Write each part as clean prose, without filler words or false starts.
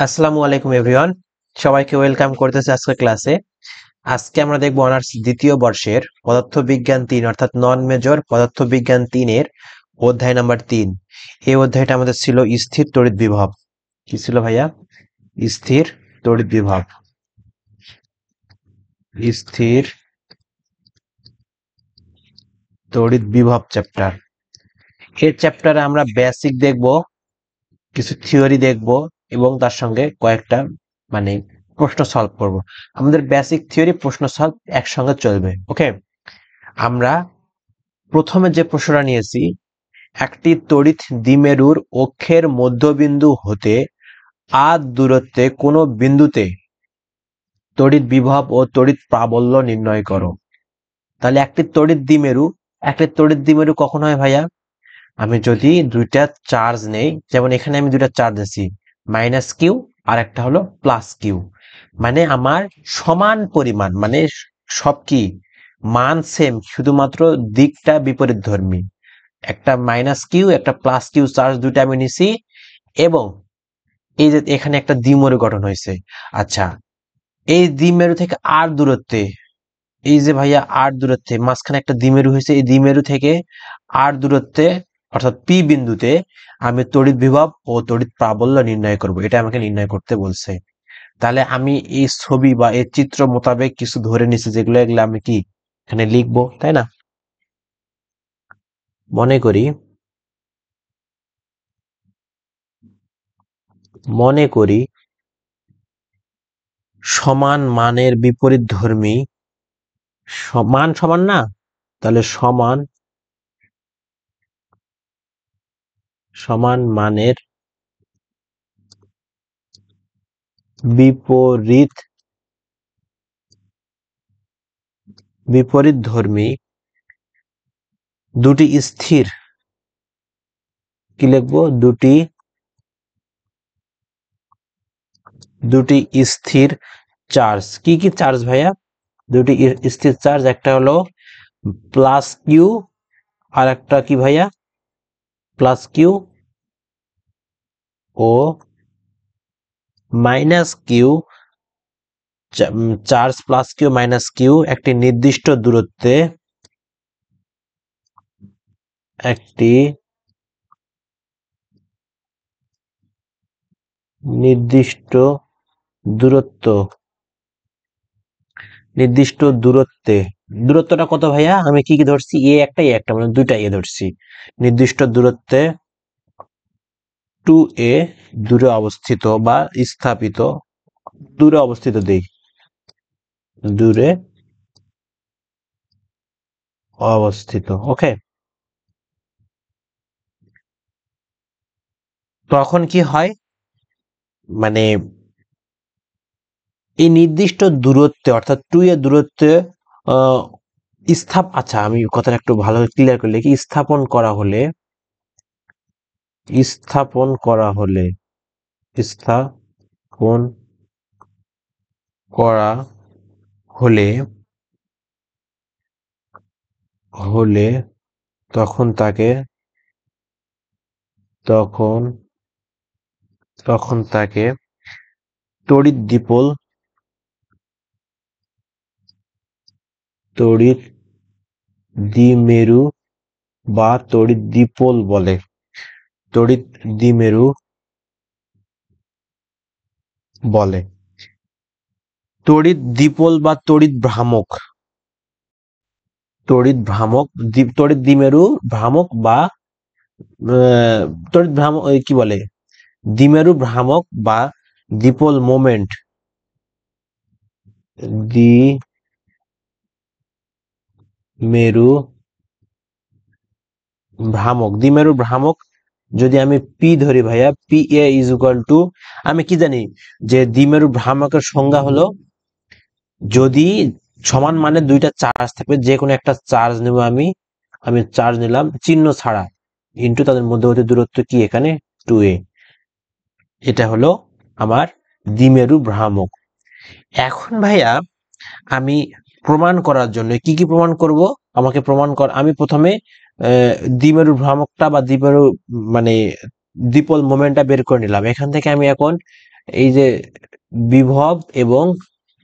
আসসালামু আলাইকুম এভরিওয়ান, সবাইকে ওয়েলকাম করতেছি আজকের ক্লাসে। আজকে আমরা দেখব অনার্স দ্বিতীয় বর্ষের পদার্থবিজ্ঞান 3 অর্থাৎ নন মেজর পদার্থবিজ্ঞান 3 এর অধ্যায় নাম্বার 3। এই অধ্যায়টা আমাদের ছিল স্থির তড়িৎ বিভব। কি ছিল ভাইয়া? স্থির তড়িৎ বিভব। স্থির তড়িৎ বিভব চ্যাপ্টার। এই চ্যাপ্টারে আমরা বেসিক দেখব, কিছু থিওরি দেখব এবং তার সঙ্গে কয়েকটা মানে প্রশ্ন সলভ করব। আমাদের বেসিক থিওরি প্রশ্ন সলভ একসঙ্গে চলবে। ওকে, আমরা প্রথমে যে প্রশ্নটা নিয়েছি, একটি তড়িৎ দ্বিমেরুর অক্ষের মধ্যবিন্দু হতে আর দূরত্বে কোনো বিন্দুতে তড়িৎ বিভব ও তড়িৎ প্রাবল্য নির্ণয় করো। তাহলে একটি তড়িৎ দ্বিমেরু কখন হয় ভাইয়া? আমি যদি দুইটা চার্জ নেই, যেমন এখানে আমি দুইটা চার্জ আছি, মাইনাস কিউ আর একটা হলো প্লাস কিউ, মানে আমার সমান পরিমাণ, মানে সব কি মান সেম, শুধুমাত্র দিকটা বিপরীত ধর্মী। একটা মাইনাস কিউ একটা প্লাস কিউ চার্জ দুইটা আমি নিছি, এবং এই যে এখানে একটা দ্বিমেরু গঠন হয়েছে। আচ্ছা, এই দ্বিমেরু থেকে আর দূরত্বে, এই যে ভাইয়া আর দূরত্বে মাঝখানে একটা দ্বিমেরু হয়েছে, এই দ্বিমেরু থেকে আর দূরত্বে অর্থাৎ পি বিন্দুতে আমি তড়িৎ বিভব ও তড়িৎ প্রাবল্য নির্ণয় করব। এটা আমাকে নির্ণয় করতে বলছে। তাহলে আমি এই ছবি বা এই চিত্র মোতাবেক কিছু ধরে নিছি, যেগুলো এগুলো আমি কি এখানে লিখবো, তাই না? মনে করি সমান মানের বিপরীত ধর্মী, সমান সমান না, তাহলে সমান সমান মানের বিপরীত বিপরীত ধর্মী দুটি স্থির, কি লিখবো, দুটি স্থির চার্জ। কি কি চার্জ ভাইয়া? দুটি স্থির চার্জ, একটা হলো প্লাস কিউ আর একটা কি ভাইয়া, প্লাস কিউ ও minus q. Charge plus q minus q একটি নির্দিষ্ট দূরত্বে, একটি নির্দিষ্ট দূরত্ব, নির্দিষ্ট দূরত্বে, দূরত্বটা কত ভাইয়া? আমি কি কি ধরছি, এ একটা মানে দুইটা এ ধরছি। নির্দিষ্ট দূরত্বে 2a দূরে অবস্থিত বা স্থাপিত, দূরে অবস্থিত দেই, দূরে অবস্থিত। ওকে, তখন কি হয়, মানে এই নির্দিষ্ট দূরত্বে অর্থাৎ 2a দূরত্বে আহ আচ্ছা আমি কথাটা একটু ভালো ক্লিয়ার করলে, কি স্থাপন করা হলে, স্থাপন করা হলে স্থাপন করা হলে হলে তখন তাকে তখন তখন তাকে তড়িৎ দ্বিপোল, তড়িৎ দ্বিমেরু বা তড়িৎ দ্বিপোল বলে। তড়িৎ দ্বিমেরু বলে। তড়িৎ দ্বিপোল বা তড়িৎ ভ্রামক, তড়িৎ দ্বিমেরু ভ্রামক বা তড়িৎ ভ্রামক, কি বলে, দ্বিমেরু ভ্রামক বা দ্বিপোল মোমেন্ট, দ্বিমেরু ভ্রামক যদি আমি পি ধরি ভাইয়া, P A is equal two, আমি কি জানি যে দ্বিমেরু ভ্রামকের সংজ্ঞা হলো, যদি সমান মানে দুইটা চার্জ থাকবে, যে কোনো একটা চার্জ নেব আমি, চার্জ নিলাম চিহ্ন ছাড়া, ইন্টু তাদের মধ্যবর্তী দূরত্ব কি এখানে 2a, এটা হলো আমার দ্বিমেরু ভ্রামক। এখন ভাইয়া আমি প্রমাণ করার জন্য কি কি প্রমাণ করব, আমাকে প্রমাণ কর, আমি প্রথমে দ্বিমেরু ভ্রামকটা বা দ্বিমেরু মানে দ্বিপোল মোমেন্টটা বের করে নিলাম। এখান থেকে আমি এখন এই যে বিভব এবং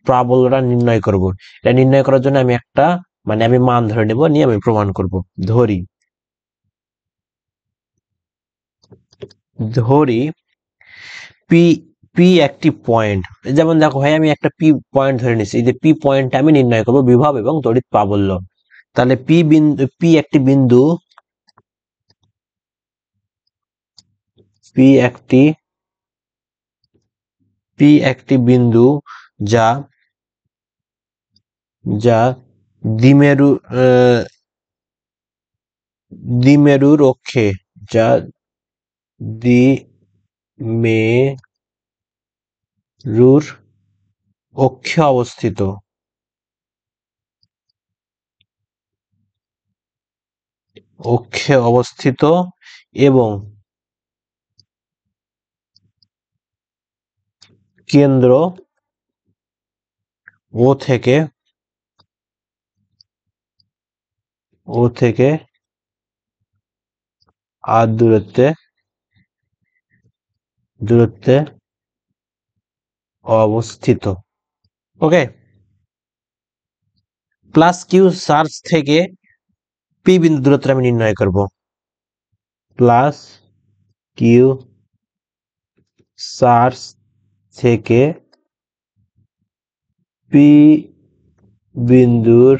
প্রাবল্যটা নির্ণয় করব। এটা নির্ণয় করার জন্য আমি একটা আমি মান ধরে নেব, নিয়ে আমি প্রমাণ করব। ধরি ধরি পি পি একটি পয়েন্ট, যেমন দেখো ভাই আমি একটা পি পয়েন্ট ধরে নিচ্ছি, এই যে পি পয়েন্টটা আমি নির্ণয় করব বিভব এবং তড়িৎ প্রাবল্য। তাহলে পি একটি বিন্দু যা যা দ্বিমেরু দ্বিমেরুর অক্ষে, যা দ্বিমেরুর অক্ষে অবস্থিত এবং কেন্দ্র ও থেকে আর দূরত্বে অবস্থিত। ওকে, প্লাস কিউ চার্জ থেকে পি বিন্দু দূরত্ব আমি নির্ণয় করব। প্লাস কিউ চার্জ থেকে পি বিন্দুর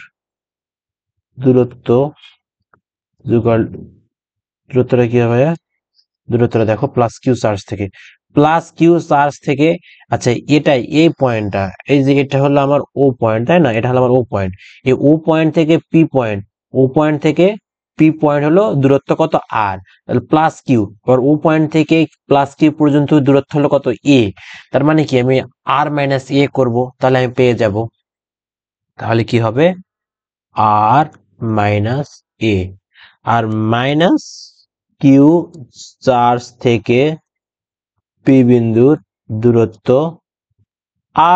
দূরত্বটা কি হবে? দূরত্বটা দেখো প্লাস কিউ চার্জ থেকে, আচ্ছা এটাই এই পয়েন্টটা, এই যে এটা হলো আমার ও পয়েন্ট, তাই না? এটা হলো আমার ও পয়েন্ট। এই ও পয়েন্ট থেকে পি পয়েন্ট, ও পয়েন্ট থেকে পি পয়েন্ট হলো দূরত্ব কত? আর। তাহলে প্লাস কিউ, আর ও পয়েন্ট থেকে প্লাস কিউ পর্যন্ত দূরত্ব হলো কত? এ। তার মানে কি আমি আর মাইনাস এ করবো, তাহলে আমি পেয়ে যাব। তাহলে কি হবে? আর মাইনাস এ, আর মাইনাস কিউ চার্জ থেকে পি বিন্দুর দূরত্ব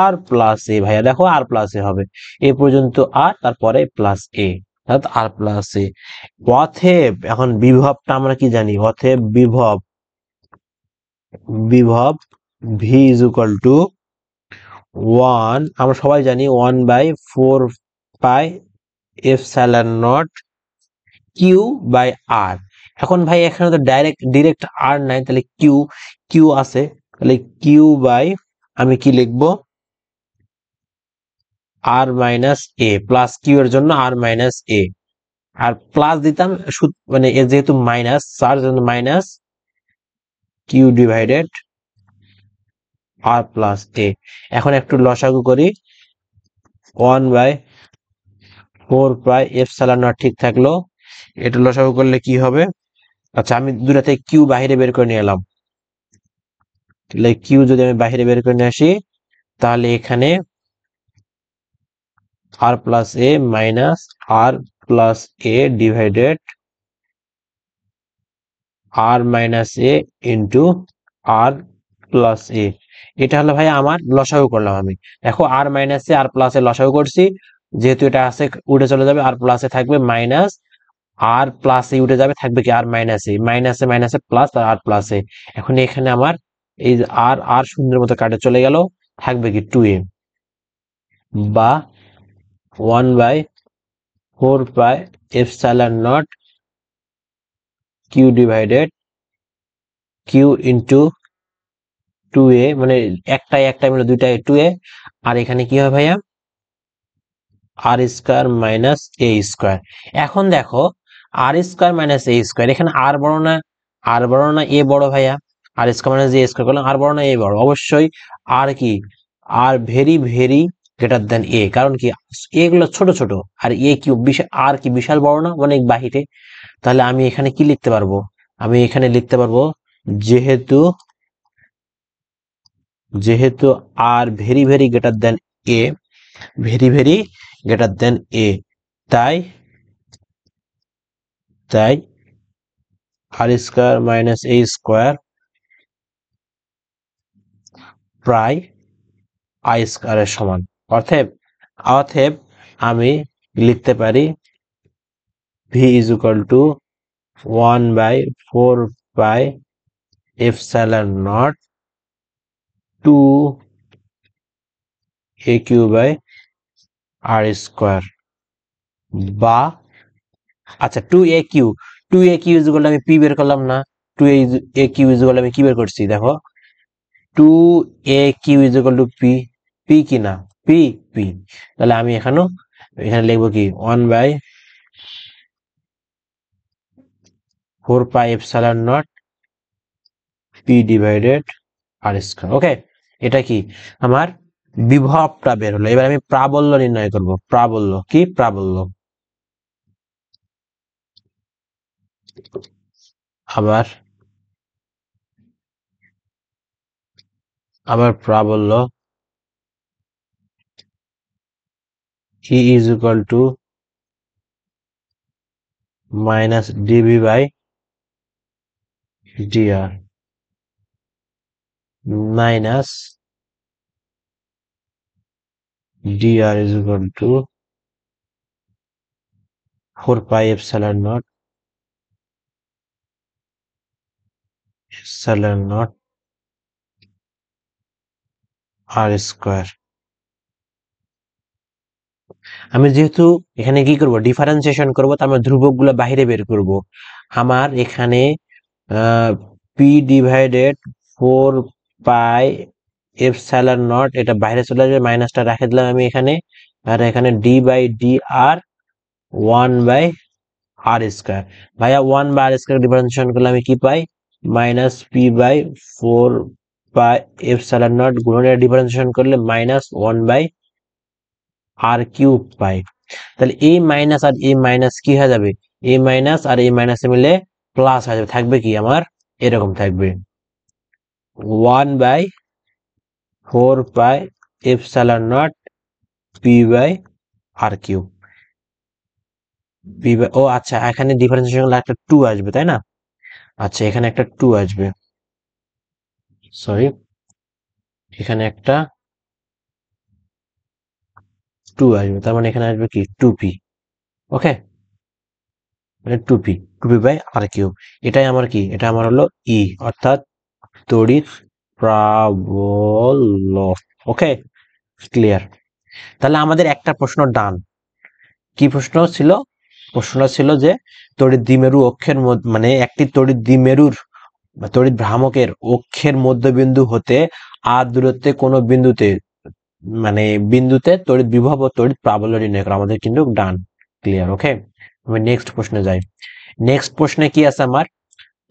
আর প্লাস এ। ভাইয়া দেখো আর প্লাস এ হবে, এ পর্যন্ত আর, তারপরে প্লাস এ, আর প্লাস এ। অতএব এখন বিভবটা আমরা কি জানি? অতএব বিভব ভি ইজ ইকুয়াল টু 1, আমরা সবাই জানি 1/4 pi epsilon naught q by r. এখন ভাই এখানে তো ডিরেক্ট আর নাই, তাহলে কিউ কিউ আছে, তাহলে কিউ বাই আমি কি লিখবো? আর মাইনাস এ, প্লাস কিউ এর জন্য আর মাইনাস এ, আর প্লাস দিতাম এ যেহেতু minus charge, minus q divided r plus a. এখন একটু লসাগু করি, 1/4 পাই এপসাইলন নট ঠিক থাকলো। এটা লসাগু করলে কি হবে? আচ্ছা আমি দুটাতে কিউ বাইরে বের করে নিয়ে এলাম, তাহলে কিউ যদি আমি বাইরে বের করে নিয়ে আসি, তাহলে এখানে আর প্লাস এ মাইনাস আর প্লাস এ ডিভাইডেড আর মাইনাস এ ইন্টু আর প্লাস এ। এটা হলো ভাই আমার লসাগু করলাম আমি। দেখো আর মাইনাস এ আর প্লাস এ লসাগু করছি, যেহেতু এটা আছে উঠে চলে যাবে, আর প্লাস এ থাকবে মাইনাস, আর প্লাস এ উঠে যাবে, থাকবে কি? আর মাইনাসে plus R R plus a. এখন এখানে আমার এই আর আর সুন্দর মতো কাটে চলে গেল, থাকবে কি? 2a বা 1/4 pi epsilon naught q divided q into 2a, মানে একটাই মানে দুইটাই 2a, আর এখানে কি হবে ভাইয়া? R square minus a square. এখন দেখো আর স্কোয়ার মাইনাস এ স্কোয়ার, এখানে আর বড় না, আর বড় না এ বড় ভাইয়া? R square minus a square করলাম, আর বড় না এ বড়? অবশ্যই আর কি, r very very greater than a, কারণ কি এগুলো ছোট ছোট, আর এ কি বিশাল, আর কি বিশাল বড় না, অনেক বাহিরে। তাহলে আমি এখানে কি লিখতে পারবো? আমি এখানে লিখতে পারবো যেহেতু যেহেতু r very very greater than a, very very greater than a, তাই তাই r square minus a square প্রায় আই স্কোয়ারের সমান। অতএব অতএব আমি লিখতে পারি v is equal to 1/4 pi epsilon naught 2aq/r², বা আচ্ছা 2aq আমি পি বের করলাম না, 2aq আমি কি বের করছি দেখো, 2aq পি কি না, পি পি, তাহলে আমি এখানে লিখবো কি 1/4πε0 পি ডিভাইডেড r²। ওকে, এটা কি আমার বিভবটা বের হলো। এবার আমি প্রাবল্য নির্ণয় করব। প্রাবল্য কি, প্রাবল্য আবার প্রাবল্য E is equal to minus dv by dr minus dr is equal to 4πε0 r²। আমি যেহেতু এখানে কি করব, ডিফারেন্সিয়েশন করব, তার মানে ধ্রুবক গুলো বাইরে বের করব। আমার এখানে পি ডিভাইডেড 4πε0 এটা বাইরে চলে যাবে, মাইনাসটা রেখে দিলাম আমি এখানে, আর এখানে D by D R 1/r²। ভাইয়া 1/r² ডিফারেন্সিয়েশন করলে আমি কি পাই, মাইনাস পি বাই 4πε0 গুণনের ডিফারেন্সিয়েশন করলে মাইনাস 1/r³ পাই। তাহলে এই মাইনাস আর এই মাইনাস কি হয়ে যাবে, এই মাইনাস আর এই মাইনাস মিলে প্লাস হয়ে যাবে, থাকবে কি আমার এরকম থাকবে 1/4πε0 পি বাই r³। ও আচ্ছা, এখানে ডিফারেন্সিয়েশন করলে একটা 2 আসবে তাই না, আচ্ছা এখানে একটা 2 আসবে, সরি এখানে একটা 2 আসবে, তার মানে এখানে আসবে কি 2p। ওকে, মানে 2p বাই r³। এটাই আমার কি, এটা আমার হলো ই, অর্থাৎ তড়িৎ প্রাবল্য। ওকে, ক্লিয়ার। তাহলে আমাদের একটা প্রশ্ন ডান। কি প্রশ্ন ছিল, প্রশ্নটা ছিল যে তড়িৎ দ্বিমেরু অক্ষের মানে একটি তড়িৎ দ্বিমেরুর বা তড়িৎ ভ্রামকের অক্ষের মধ্যবিন্দু হতে আর দূরত্বে কোনো বিন্দুতে, মানে বিন্দুতে তড়িৎ বিভব ও তড়িৎ প্রাবল্য নির্ণয় করা। আমাদের কিন্তু ডান, ক্লিয়ার। ওকে, আমি নেক্সট প্রশ্নে যাই। নেক্সট প্রশ্নে কি আছে আমার,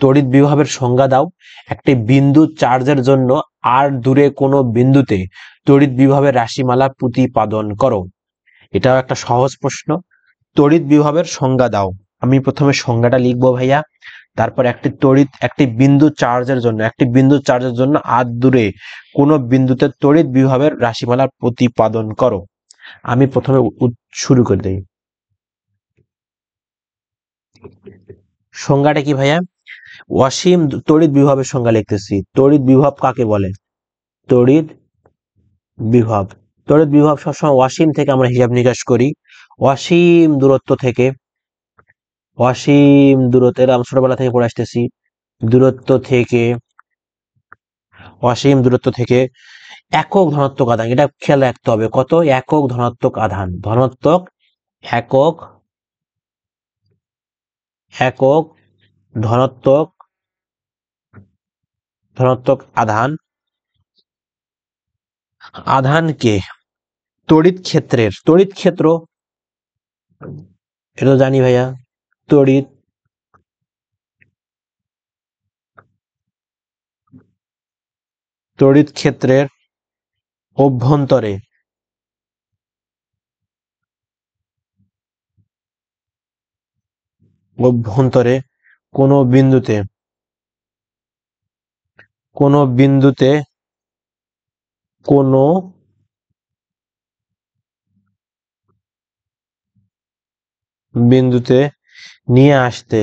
তড়িৎ বিভবের সংজ্ঞা দাও। একটি বিন্দু চার্জের জন্য আর দূরে কোনো বিন্দুতে তড়িৎ বিভবের রাশিমালা প্রতিপাদন করো। এটাও একটা সহজ প্রশ্ন। তড়িৎ বিভবের সংজ্ঞা দাও। আমি প্রথমে সংজ্ঞাটা লিখবো ভাইয়া, তারপর একটি বিন্দু চার্জের জন্য আর দূরে কোনো বিন্দুতে তড়িৎ বিভবের রাশিমালা প্রতিপাদন করো। আমি প্রথমে শুরু করে দিই। সংজ্ঞাটা কি ভাইয়া, অসীম তড়িৎ বিভবের সংজ্ঞা লিখতেছি। তড়িৎ বিভব কাকে বলে, তড়িৎ বিভব, তড়িৎ বিভব সবসময় অসীম থেকে আমরা হিসাব নিকাশ করি। অসীম দূরত্ব থেকে, অসীম দূরত্বের আমরা ছোটবেলা থেকে পড়ে আসতেছি, দূরত্ব থেকে, অসীম দূরত্ব থেকে একক ধনাত্মক আধান, এটা খেয়াল রাখতে হবে, কত একক ধনাত্মক আধান, ধনাত্মক একক, একক ধনাত্মক, ধনাত্মক আধান, আধানকে তড়িৎ ক্ষেত্র, এটা তো জানি ভাইয়া, তড়িৎ তড়িৎ ক্ষেত্রের অভ্যন্তরে অভ্যন্তরে কোনো বিন্দুতে, কোনো বিন্দুতে, কোনো বিন্দুতে নিয়ে আসতে,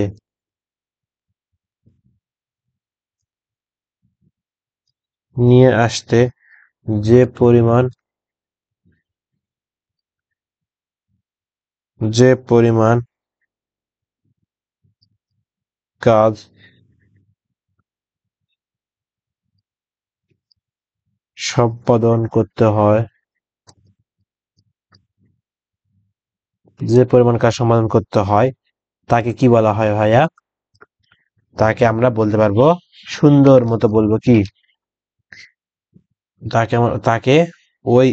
নিয়ে আসতে যে পরিমাণ, যে পরিমাণ কাজ সম্পাদন করতে হয়, যে পরিমাণ কাজ সম্পাদন করতে হয় তাকে কি বলা হয় ভাইয়া? তাকে আমরা বলতে পারবো, সুন্দর মতো বলবো কি, তাকে ওই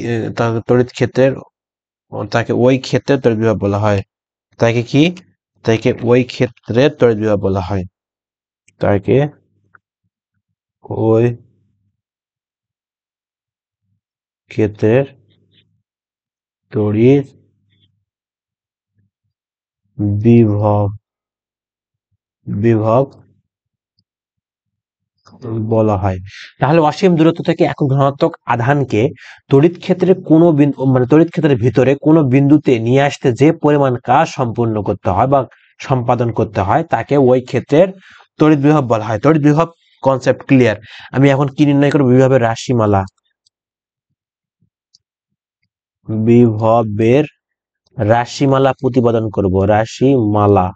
তড়িৎ ক্ষেত্রের, তাকে ওই ক্ষেত্রের তড়িৎ বিভব বলা হয়। তাকে কি, তাকে ওই ক্ষেত্রের তড়িৎ বিভব বলা হয়। তাকে ওই ক্ষেত্রের তড়িৎ বিভব বিভব বলা হয়। তাহলে অসীম দূরত্ব থেকে একক ধনাত্মক আধানকে তড়িৎ ক্ষেত্রে কোনো বিন্দু, মানে তড়িৎ ক্ষেত্রের ভিতরে কোনো বিন্দুতে নিয়ে আসতে যে পরিমাণ কাজ সম্পূর্ণ করতে হয় বা সম্পাদন করতে হয় তাকে ওই ক্ষেত্রের তড়িৎ বিভব বলা হয়। তড়িৎ বিভব কনসেপ্ট ক্লিয়ার। আমি এখন কি নির্ণয় করব? বিভবের রাশিমালা। বিভবের রাশিমালা প্রতিপাদন করব। রাশিমালা,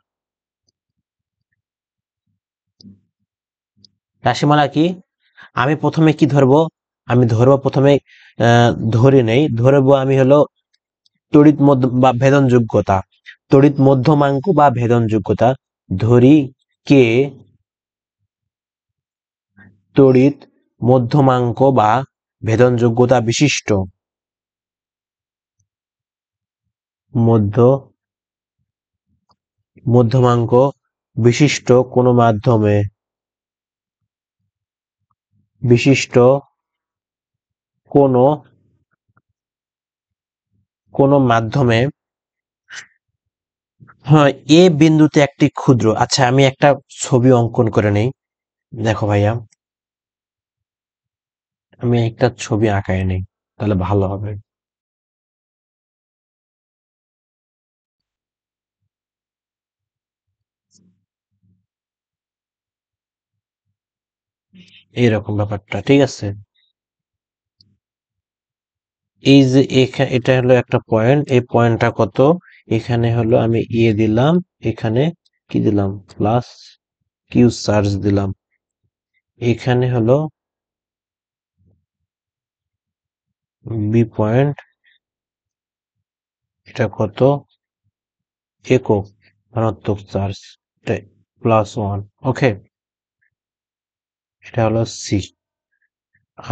রাশিমালা কি? আমি প্রথমে কি ধরবো? আমি ধরবো প্রথমে, ধরে নেই, ধরবো আমি হলো তড়িৎ মধ্য বা ভেদন যোগ্যতা, তড়িৎ মধ্যমাঙ্ক বা ভেদন যোগ্যতা ধরি কে তড়িৎ মধ্যমাঙ্ক বা ভেদন যোগ্যতা বিশিষ্ট মধ্যমাঙ্ক বিশিষ্ট কোনো মাধ্যমে, বিশিষ্ট কোনো কোনো মাধ্যমে, হ্যাঁ, এ বিন্দুতে একটি ক্ষুদ্র, আচ্ছা আমি একটা ছবি অঙ্কন করে নেই। দেখো ভাইয়া, আমি একটা ছবি আঁকায় নেই, তাহলে ভালো হবে। এইরকম ব্যাপারটা, ঠিক আছে? এই যে এটা হলো একটা পয়েন্ট, এই পয়েন্টটা কত, এখানে হলো আমি দিলাম, এখানে কি দিলাম, প্লাস কিউ চার্জ দিলাম, এখানে হলো বি পয়েন্ট, এটা কত, একক ধনাত্মক চার্জ, এটা +1। ওকে, এটা হলো সি।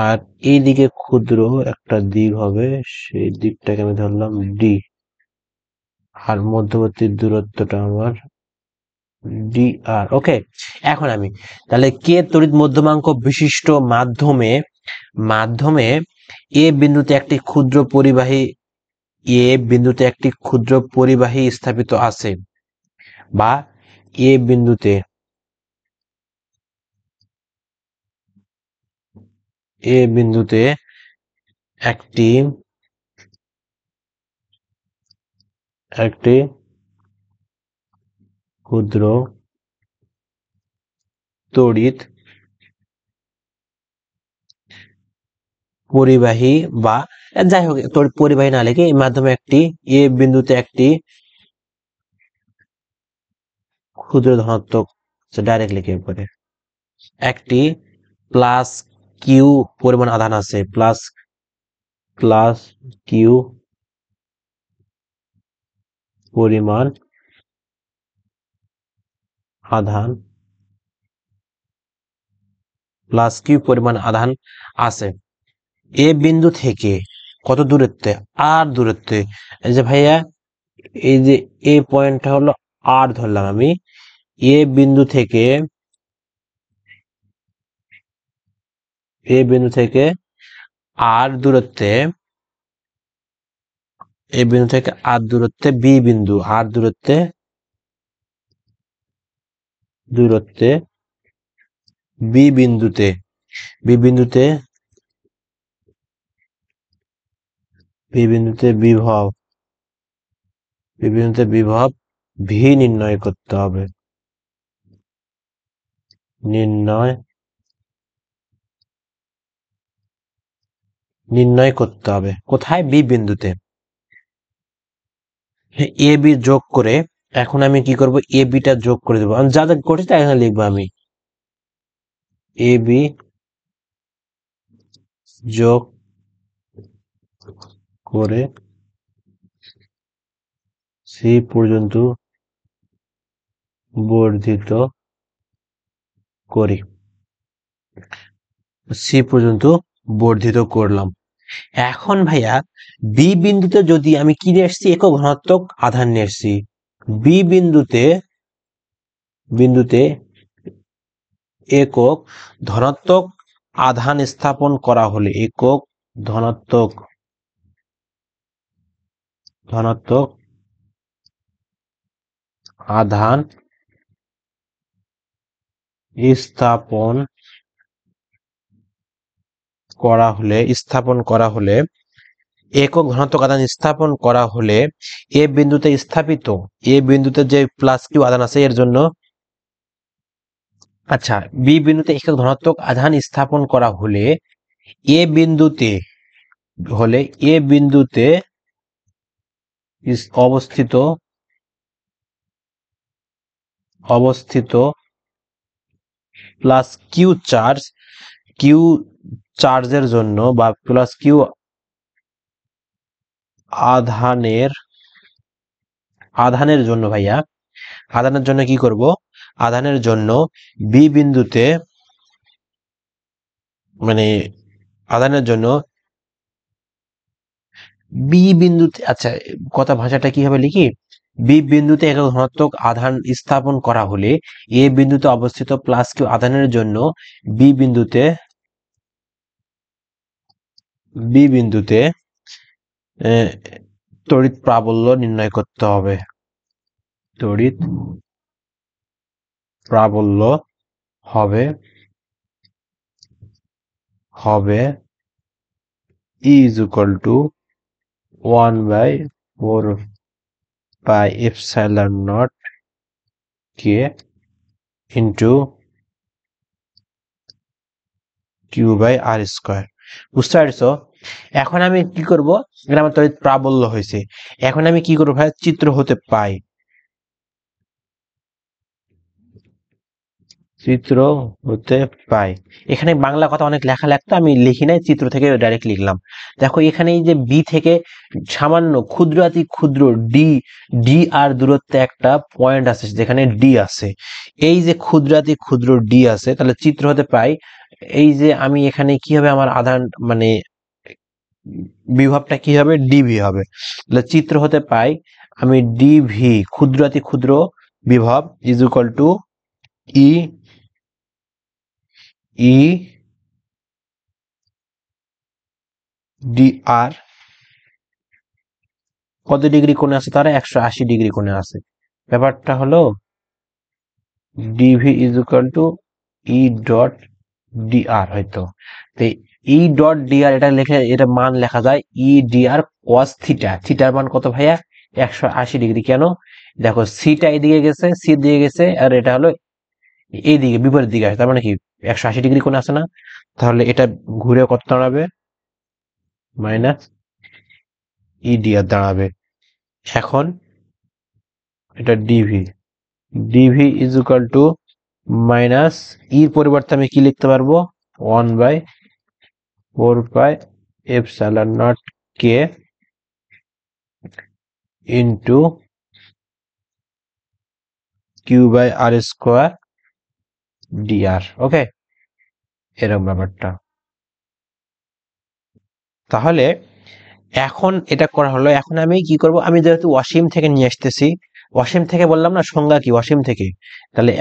আর এই দিকে ক্ষুদ্র একটা দিক হবে, সেই দিকটাকে আমি ধরলাম ডি। আর মধ্যবর্তী দূরত্বটা আমার ডি আর। ওকে, এখন আমি তাহলে কে তড়িৎ মধ্যমাঙ্ক বিশিষ্ট মাধ্যমে, মাধ্যমে এ বিন্দুতে একটি ক্ষুদ্র পরিবাহী, এ বিন্দুতে একটি ক্ষুদ্র পরিবাহী স্থাপিত আছে, বা এ বিন্দুতে, এ বিন্দুতে একটি একটি ক্ষুদ্র তড়িৎ পরিবাহী, বা যাই হোক তড়িৎ পরিবাহী না লিখে এর মাধ্যমে একটি, এ বিন্দুতে একটি ক্ষুদ্র ধনাত্মক, ডাইরেক্ট লিখে পরে একটি প্লাস কিউ পরিমাণ আধান আছে, প্লাস প্লাস কিউ পরিমাণ আধান, প্লাস কিউ পরিমাণ আধান আছে এ বিন্দু থেকে কত দূরত্বে, আর দূরত্বে। এই যে ভাইয়া, এই যে এ পয়েন্টটা হলো আর ধরলাম আমি, এ বিন্দু থেকে, এ বিন্দু থেকে আর দূরত্বে, এ বিন্দু থেকে আর দূরত্বে বি বিন্দু, আর দূরত্বে, দূরত্বে বি বিন্দুতে, বি বিন্দুতে, বি বিন্দুতে বিভব, বি বিন্দুতে বিভব ভি নির্ণয় করতে হবে, নির্ণয় নির্ণয় করতে হবে কোথায়, বি বিন্দুতে। এ বি যোগ করে, এখন আমি কি করব, এ বিটা যোগ করে দেবো, আমি যা যা করছি তা এখানে লিখবো আমি, এ বি যোগ করে সি পর্যন্ত বর্ধিত করি, সি পর্যন্ত বর্ধিত করলাম। এখন ভাইয়া বি বিন্দুতে যদি আমি কি নিয়ে আসছি, একক ধনাত্মক আধান নিয়ে আসছি, বি বিন্দুতে একক ধনাত্মক আধান স্থাপন করা হলে, একক ধনাত্মক আধান স্থাপন করা হলে একক ধনাত্মক আধান স্থাপন করা হলে এ বিন্দুতে স্থাপিত, এ বিন্দুতে যে প্লাস কিউ আধান আছে এর জন্য, আচ্ছা বি বিন্দুতে একক ধনাত্মক আধান স্থাপন করা হলে এ বিন্দুতে অবস্থিত প্লাস কিউ চার্জের জন্য বা প্লাস কিউ আধানের জন্য ভাইয়া, আধানের জন্য কি করব, আধানের জন্য বি বিন্দুতে মানে আধানের জন্য বি বিন্দুতে, আচ্ছা কথা ভাষাটা কিভাবে লিখি, বি বিন্দুতে একক ধনাত্মক আধান স্থাপন করা হলে এ বিন্দুতে অবস্থিত প্লাস কিউ আধানের জন্য বি বিন্দুতে তড়িৎ প্রাবল্য নির্ণয় করতে হবে। তড়িৎ প্রাবল্য হবে E is equal to 1/4 pi epsilon naught k into q by r square। বুঝতে পারছো? এখন আমি কি করব, এটা আমার তড়িৎ প্রাবল্য হয়েছে, এখন আমি কি করব ভাই, চিত্র হতে পাই, এখানে বাংলা কথা অনেক লেখা লাগতো, আমি লিখি নাই, চিত্র থেকে ডাইরেক্ট লিখলাম। দেখো এখানে এই যে বি থেকে সামান্য ক্ষুদ্রাতি ক্ষুদ্র ডি আর দূরত্বে একটা পয়েন্ট আছে যেখানে ডি আছে, এই যে ক্ষুদ্রাতি ক্ষুদ্র ডি আছে, তাহলে চিত্র হতে পাই এই যে আমি এখানে কি হবে, আমার আধান মানে বিভবটা কি হবে, ডিভি হবে, তাহলে চিত্র হতে পাই আমি ডিভি ক্ষুদ্রাতি ক্ষুদ্র বিভব is equal to E d r, কত ডিগ্রি কোণে আছে, তারা 180 ডিগ্রি কোণে আছে। ব্যাপারটা হলো dV is equal to E dot dr, হয়তো ই ডট ডিআর এটা লেখে, এটা মান লেখা যায় ই ডিআর কস থিটা, থিটার মান কত ভাইয়া 180 ডিগ্রি। কেন দেখো সিটা এদিকে গেছে, সি দিয়ে গেছে, আর এটা হলো এইদিকে বিপরীত দিকে আছে, তার মানে কি 180 ডিগ্রি কোণে আছে না, তাহলে এটা ঘুরে কত দাঁড়াবে, মাইনাস ই ডিআর দাঁড়াবে। এখন এটা dv is equal to minus ইর পরিবর্তে আমি কি লিখতে পারবো, 1/4 pi epsilon naught k into q by r square dr. Okay, এরকম ব্যাপারটা। তাহলে এখন এটা করা হলো, এখন আমি কি করব, আমি যেহেতু অসীম থেকে নিয়ে আসতেছি, অসীম থেকে বললাম না সংজ্ঞা কি, অসীম থেকে, তাহলে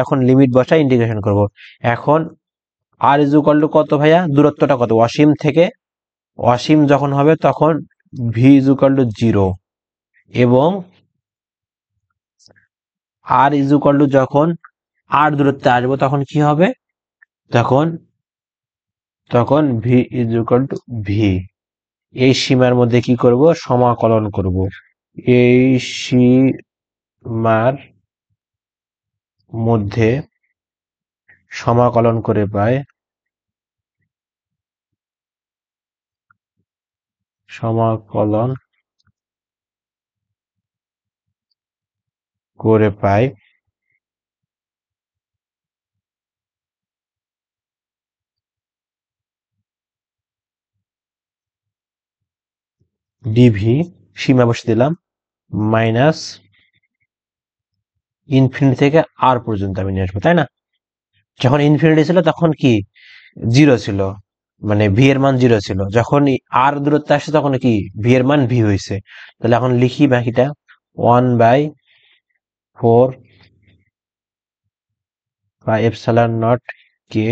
এখন লিমিট বসাই ইন্টিগ্রেশন করব। এখন আর ইজ ইকুয়াল টু কত ভাইয়া, দূরত্বটা কত অসীম থেকে, অসীম যখন হবে তখন ভি ইজ ইকুয়াল টু 0, এবং আর ইজ ইকুয়াল টু যখন আর দূরত্বে আসবো তখন কি হবে, তখন V is equal two V, এই সীমার মধ্যে কি করব, সমাকলন করব, এই সীমার মধ্যে সমাকলন করে পাই সমাকলন করে পাই ডিভি সীমা বসে দিলাম মাইনাস ইনফিনিটি থেকে আর পর্যন্ত আমি নিয়ে আসবো, তাই না? যখন ইনফিনিটি ছিল তখন কি জিরো ছিল, মানে ভি এর মান জিরো ছিল। যখন আর দূরত্বে আসছে তখন কি ভি এর মান ভি হয়েছে। তাহলে এখন লিখি বাকিটা 1/4 বা এপসাইলন নট কে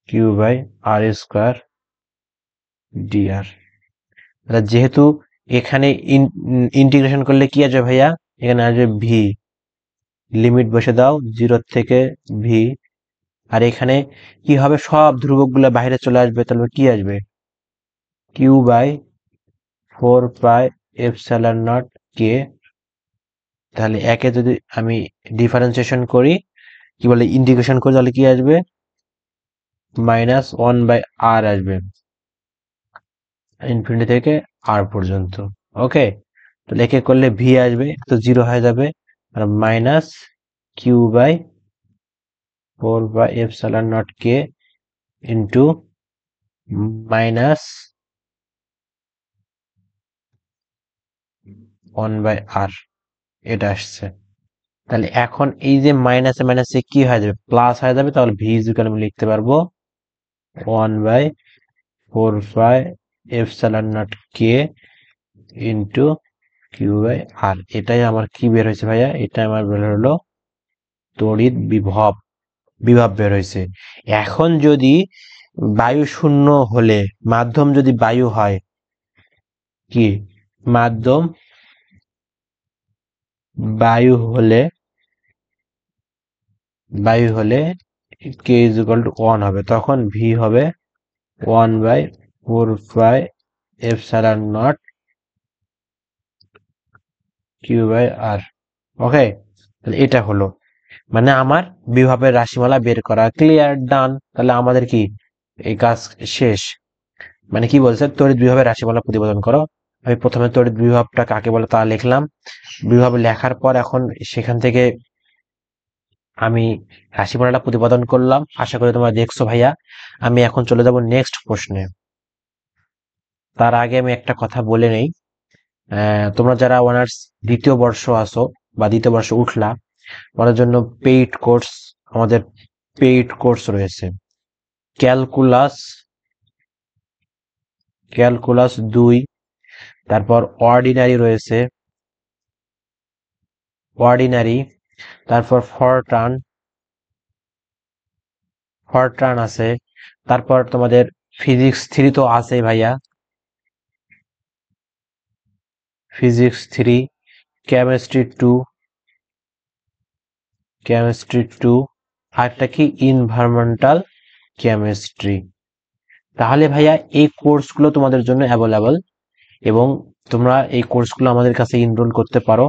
q by r square dr. যেহেতু এখানে ইন্টিগ্রেশন করলে কি আসবে ভাইয়া, এখানে আসবে ভি, লিমিট বসে দাও 0 থেকে ভি। আর এখানে কি হবে, সব ধ্রুবক গুলো বাইরে চলে আসবে, তাহলে কি আসবে q by 4 pi epsilon naught k. তাহলে একে যদি আমি ডিফারেন্সিয়েশন করি, কি বলে ইন্টিগ্রেশন করি, তাহলে কি আসবে -1/r আসবে ইনফিনিটি থেকে আর পর্যন্ত। ওকে, তাহলে একে করলে ভি আসবে তো জিরো হয়ে যাবে, আর minus q by 4/ε0 k into -1/r, এটা আসছে। তাহলে এখন এই যে মাইনাসে মাইনাসে কি হয়ে যাবে, প্লাস হয়ে যাবে। তাহলে ভি ইকুয়াল আমি লিখতে পারবো 1/4πε0 কে ইন্টু কিউ বাই আর। এটাই আমার কি বের হয়েছে ভাইয়া, এটা আমার বের হলো তড়িৎ বিভব, বিভব বের হয়েছে। এখন যদি বায়ু শূন্য হলে, মাধ্যম যদি বায়ু হয়, কি মাধ্যম বায়ু হলে, বায়ু হলে কে ইজ ইকুয়াল টু 1 হবে, তখন ভি হবে 1/4πε0 কিউ বাই আর। ওকে, তাহলে এটা হলো মানে আমার বিভবের রাশিমালা বের করা, ক্লিয়ার, ডান। তাহলে আমাদের কি এই কাজ শেষ। মানে কি বলছে, তড়িৎ বিভবের রাশিমালা প্রতিপাদন করো। আমি প্রথমে তড়িৎ বিভবটা কাকে বলে তা লিখলাম। বিভব লেখার পর এখন সেখান থেকে আমি রাশিমালাটা প্রতিপাদন করলাম। আশা করি তোমরা দেখছো ভাইয়া। আমি এখন চলে যাব নেক্সট প্রশ্নে। তার আগে আমি একটা কথা বলে নেই, তোমরা যারা অনার্স দ্বিতীয় বর্ষ আছো বা দ্বিতীয় বর্ষ উঠলা, তোমাদের জন্য পেইড কোর্স, আমাদের পেইড কোর্স রয়েছে। ক্যালকুলাস, ক্যালকুলাস 2, তারপর অর্ডিনারি রয়েছে, অর্ডিনারি, তারপর ফরট্রান, ফরট্রান আছে, তারপর তোমাদের ফিজিক্স 3 তো আছে ভাইয়া, ফিজিক্স 3, কেমিস্ট্রি 2, কেমিস্ট্রি 2, আরেকটা কি ইনভায়রনমেন্টাল কেমিস্ট্রি। তাহলে ভাইয়া এই কোর্সগুলো তোমাদের জন্য অ্যাভেলেবল, এবং তোমরা এই কোর্সগুলো আমাদের কাছে এনরোল করতে পারো।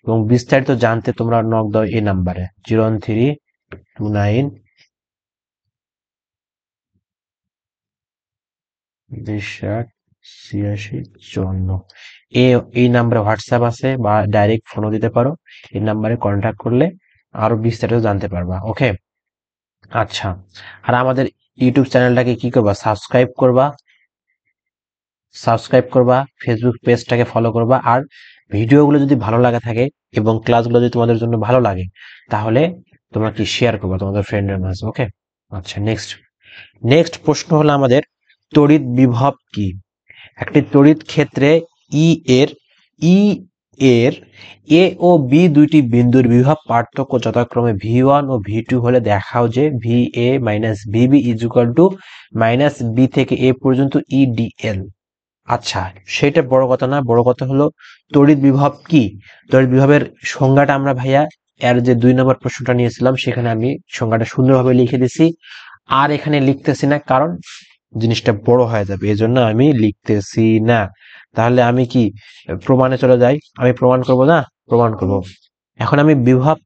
এবং বিস্তারিত জানতে তোমরা নক দাও এই নাম্বারে 01329208654। এই নাম্বারে হোয়াটসঅ্যাপ আছে বা ডাইরেক্ট ফোনও দিতে পারো। এই নাম্বারে কন্ট্যাক্ট করলে আরো বিস্তারিত জানতে পারবা। ওকে, আচ্ছা। আর আমাদের ইউটিউব চ্যানেলটাকে কি করবা, সাবস্ক্রাইব করবা, সাবস্ক্রাইব করবা, ফেসবুক পেজটাকে ফলো করবা। আর ভিডিওগুলো যদি ভালো লাগে থাকে এবং ক্লাসগুলো যদি তোমাদের জন্য ভালো লাগে, তাহলে তোমরা কি শেয়ার করবা তোমাদের ফ্রেন্ডের মাঝে। ওকে, আচ্ছা। নেক্সট নেক্সট প্রশ্ন হলো আমাদের, তড়িৎ বিভব কি। একটি তড়িৎ ক্ষেত্রে ই এর ই এর এ ও বি দুইটি বিন্দুর বিভব পার্থক্য যথাক্রমে ভি1 ও ভি2 হলে দেখাও যে V A minus VB is equal to minus B থেকে এ পর্যন্ত ইডিএল। আচ্ছা, সেটা বড় কথা না, বড় কথা হলো তড়িৎ বিভব কি। তড়িৎ বিভবের সংজ্ঞাটা আমরা ভাইয়া এর যে 2 নম্বর প্রশ্নটা নিয়েছিলাম সেখানে আমি সংজ্ঞাটা সুন্দরভাবে লিখে দিছি। আর এখানে লিখতেছি না, কারণ জিনিসটা বড় হয়ে যাবে, এজন্য আমি লিখতেছি না। তাহলে আমি কি প্রমাণে চলে যাই, আমি প্রমাণ করব না, প্রমাণ করব। এখন আমি বিভব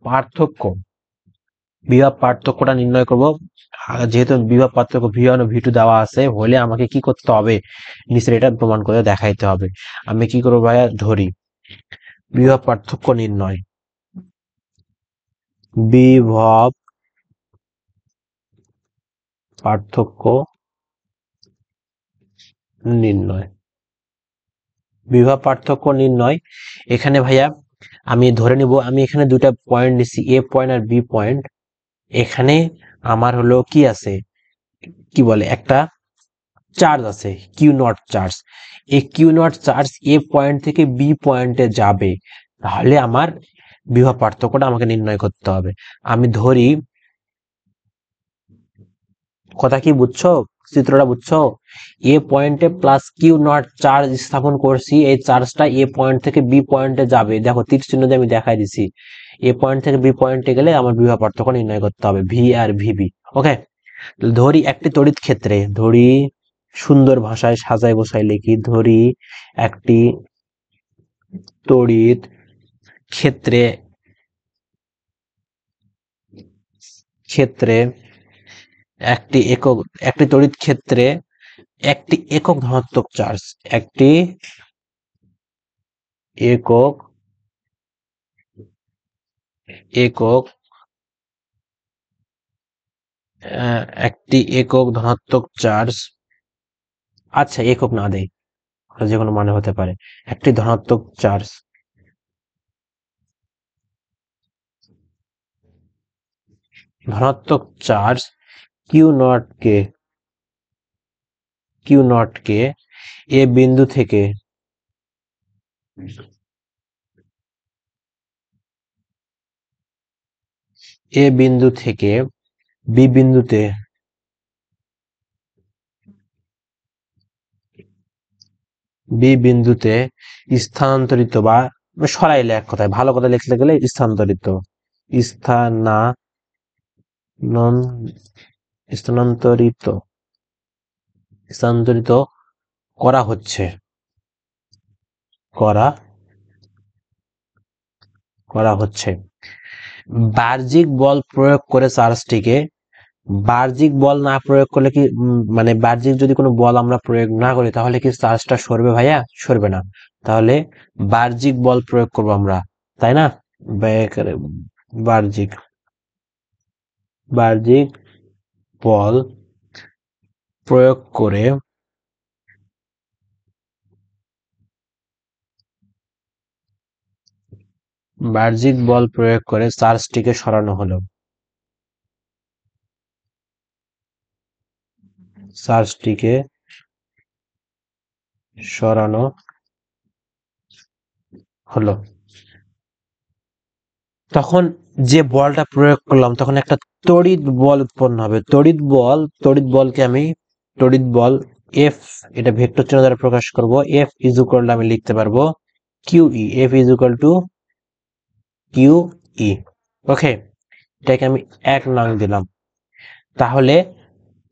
পার্থক্যটা নির্ণয় করব। যেহেতু বিভব পার্থক্য ভি1 ও ভি2 দেওয়া আছে, হলে আমাকে কি করতে হবে, নিচে এটা প্রমাণ করে দেখাইতে হবে। আমি কি করবো ভাইয়া, ধরি বিভব পার্থক্য নির্ণয়, বিভব পার্থক্য নির্ণয়, বিভব পার্থক্য নির্ণয়। এখানে ভাইয়া আমি ধরে নিব, আমি এখানে দুটা পয়েন্ট নিছি, এ পয়েন্ট আর বি পয়েন্ট। এখানে আমার হলো কি আছে, কি বলে, একটা চার্জ আছে, কিউ নট চার্জ। এই q naught charge A point থেকে বি পয়েন্টে যাবে, তাহলে আমার বিভব পার্থক্যটা আমাকে নির্ণয় করতে হবে। আমি ধরি, কথা কি বুঝছো, চিত্রটা বুঝছো? এ পয়েন্টে প্লাস কিউ নট চার্জ স্থাপন করছি, এই চার্জটা এ পয়েন্ট থেকে বি পয়েন্টে যাবে, দেখো তীর চিহ্ন দিয়ে আমি দেখাই দিছি। এ পয়েন্ট থেকে বি পয়েন্টে গেলে আমার বিভব পার্থক্য নির্ণয় করতে হবে, ভি আর ভিবি। ওকে, ধরি একটি তড়িৎ ক্ষেত্রে, ধরি সুন্দর ভাষায় সাজায় গোছায় লিখি, ধরি একটি তড়িৎ ক্ষেত্রে, ক্ষেত্রে একটি তড়িৎ ক্ষেত্রে একটি একক ধনাত্মক চার্জ, একটি একক একক একটি একক ধনাত্মক চার্জ, আচ্ছা একক না দেই, যে কোনো মানে হতে পারে, একটি ধনাত্মক চার্জ, ধনাত্মক চার্জ কিউ নট কে এ বিন্দু থেকে এ বিন্দু থেকে বি বিন্দুতে স্থানান্তরিত, বা সরাইলে, এক কথায় ভালো কথা লিখতে গেলে স্থানান্তরিত, স্থানান্তরিত স্থানান্তরিত স্থানান্তরিত করা হচ্ছে, করা করা হচ্ছে বাহ্যিক বল প্রয়োগ করে চার্জটিকে, বাহ্যিক বল না প্রয়োগ করলে কি, মানে বাহ্যিক যদি কোনো বল আমরা প্রয়োগ না করি তাহলে কি চার্জটা সরবে ভাইয়া? সরবে না। তাহলে বাহ্যিক বল প্রয়োগ করবো আমরা, তাই না? বাহ্যিক বাহ্যিক বল প্রয়োগ করে বাহ্যিক বল প্রয়োগ করে চার্জটিকে সরানো হলো, চার্জটিকে সরানো হলো। তখন যে বলটা প্রয়োগ করলাম তখন একটা তড়িৎ বল উৎপন্ন হবে। তড়িৎ বলকে আমি, তড়িৎ বল এফ, এটা ভেক্টর চিহ্ন দ্বারা প্রকাশ করব। এফ ইজ ইকুয়াল টু আমি লিখতে পারবো q E, F is equal to q E. Okay, এটাকে আমি 1 নং দিলাম। তাহলে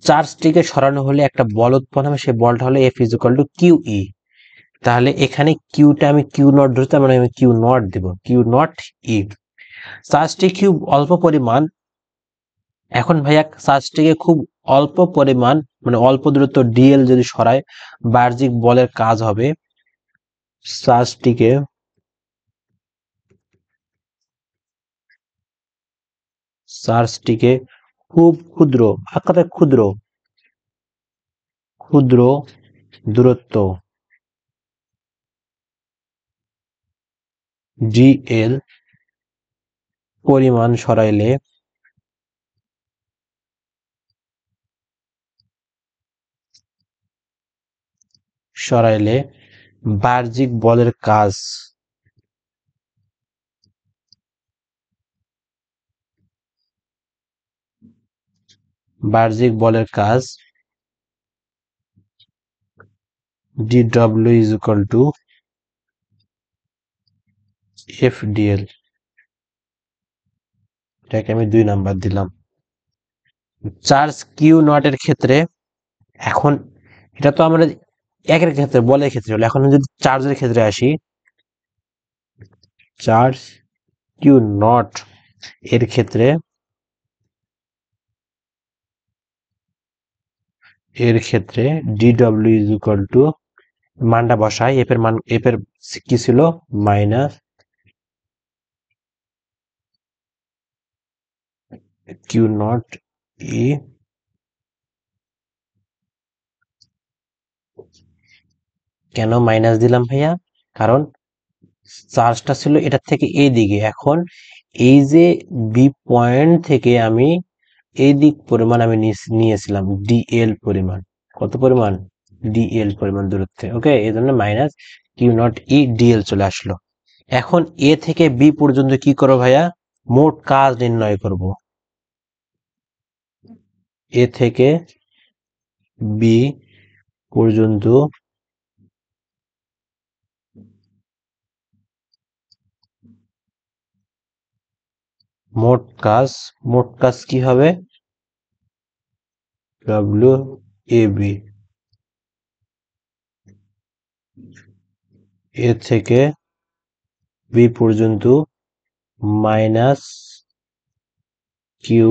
চার্জটিকে সরানো হলে একটা বল উৎপন্ন হবে, সেই বলটা হলো F is equal to q E. তাহলে এখানে কিউটা আমি কিউ নট ধরতে, মানে আমি কিউ নট দিব, কিউ নট ই। চার্জটি খুব অল্প পরিমাণ, এখন ভাইয়া চার্জটিকে খুব অল্প পরিমাণ, মানে অল্প দূরত্ব ডিএল যদি সরায়, বাহ্যিক বলের কাজ হবে চার্জটিকে চার্জটিকে খুব ক্ষুদ্র, এক কথায় ক্ষুদ্র, ক্ষুদ্র দূরত্ব ডিএল পরিমাণ সরাইলে বাহ্যিক বলের কাজ, বাহ্যিক বলের কাজ DW is equal to FDL। এটাকে আমি 2 নাম্বার দিলাম। চার্জ কিউ নট এর ক্ষেত্রে, এখন এটা তো আমরা একের ক্ষেত্রে, বলের ক্ষেত্রে হলো, এখন যদি চার্জের ক্ষেত্রে আসি, চার্জ কিউ নট এর ক্ষেত্রে, DW is equal to, মানটা বসাই, এফ এর মান, এফ এর কি ছিল, মাইনাস কিউ নট ই কেন মাইনাস দিলাম ভাইয়া? কারণ চার্জটা ছিল এটা থেকে এই দিকে, এখন এই যে বি পয়েন্ট থেকে আমি এই দিক পরিমাণ আমি নিয়েছিলাম ডিএল পরিমাণ। কত পরিমাণ? ডিএল পরিমাণ দূরত্বে। ওকে, এই জন্য minus q naught E dl চলে আসলো। এখন এ থেকে বি পর্যন্ত কি করো ভাইয়া? মোট কাজ নির্ণয় করব। এ থেকে বি পর্যন্ত মোট কাজ কি হবে? W A B. এ থেকে বি পর্যন্ত minus q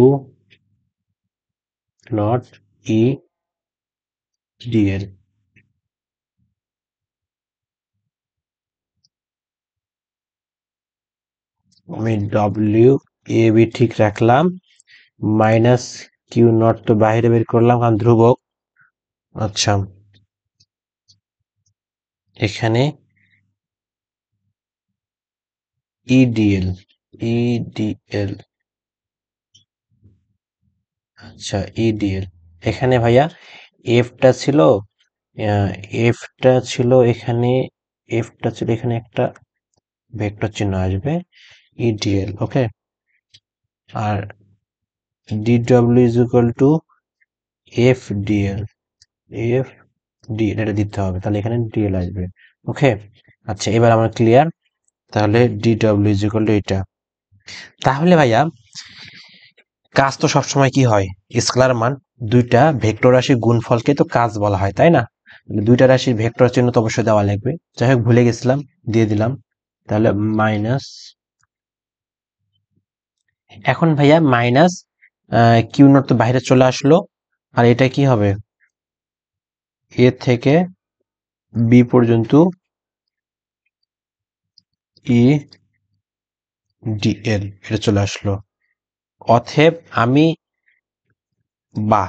naught E dl. আমি ডব্লিউ এ বি ঠিক রাখলাম, মাইনাস কিউ নট তো বাইরে বের করলাম কারণ ধ্রুবক। আচ্ছা, এখানে ইডিএল, ইডিএল, আচ্ছা ইডিএল। এখানে ভাইয়া এফটা ছিল, এফটা ছিল এখানে, এফটা ছিল এখানে একটা ভেক্টর চিহ্ন আসবে, ইডিএল। ওকে, আর ডিডব্লিউ is equal to F dl, F dl এটা দিতে হবে, তাহলে এখানে ডিএল আসবে। ওকে, আচ্ছা এবার আমার ক্লিয়ার। তাহলে ডিডব্লিউ ইজ ইকুয়াল টু এটা। তাহলে ভাইয়া কাজ তো সবসময় কি হয়? স্কেলার মান, দুইটা ভেক্টর রাশির গুণফলকে তো কাজ বলা হয়, তাই না? দুইটা রাশির ভেক্টর চিহ্ন তো অবশ্যই দেওয়া লাগবে। যাই হোক ভুলে গেছিলাম, দিয়ে দিলাম। তাহলে মাইনাস, এখন ভাইয়া মাইনাস কিউ নট তো বাইরে চলে আসলো, আর এটা কি হবে? এ থেকে বি পর্যন্ত ই ডিএল এটা চলে আসলো। অতএব বা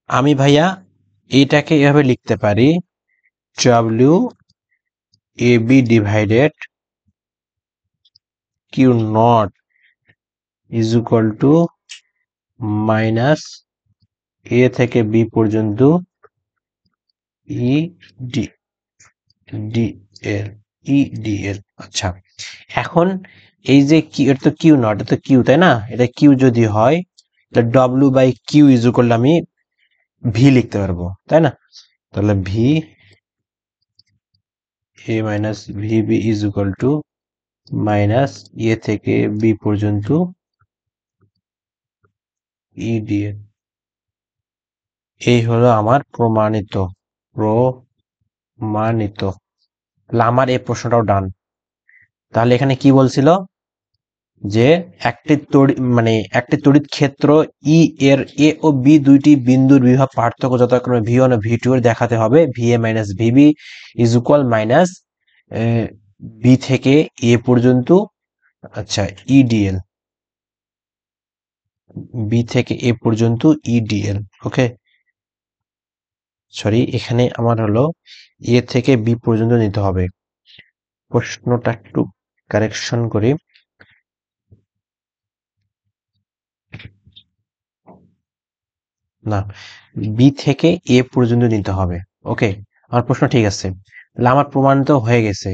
আমি ভাইয়া এটাকে এভাবে লিখতে পারি, W A B divided q naught is equal to minus A থেকে বি পর্যন্ত E d dl, E dl. আচ্ছা, এখন এই যে কিউ, এটা তো কিউ নট, এটা তো কিউ, তাই না? এটা কিউ যদি হয় তাহলে W by q is equal আমি ভি লিখতে পারবো, তাই না? তাহলে V A minus V B is equal to minus A থেকে বি পর্যন্ত ই ডিএল। এই হলো আমার প্রমাণিত। তাহলে আমার এই প্রশ্নটাও ডান। তাহলে এখানে কি বলছিল? যে একটি তড়িৎ ক্ষেত্র ই এর এ ও বি দুইটি বিন্দুর বিভব পার্থক্য যথাক্রমে ভি ওয়ান ও ভি টু এর দেখাতে হবে V A minus VB is equal minus B থেকে এ পর্যন্ত, আচ্ছা ইডিএল, বি থেকে এ পর্যন্ত ইডিএল। ওকে, সরি এখানে আমার হলো এ থেকে বি পর্যন্ত নিতে হবে। প্রশ্নটা একটু কারেকশন করি। না, বি থেকে এ পর্যন্ত নিতে হবে। ওকে, আমার প্রশ্ন ঠিক আছে, তাহলে আমার প্রমাণিত হয়ে গেছে।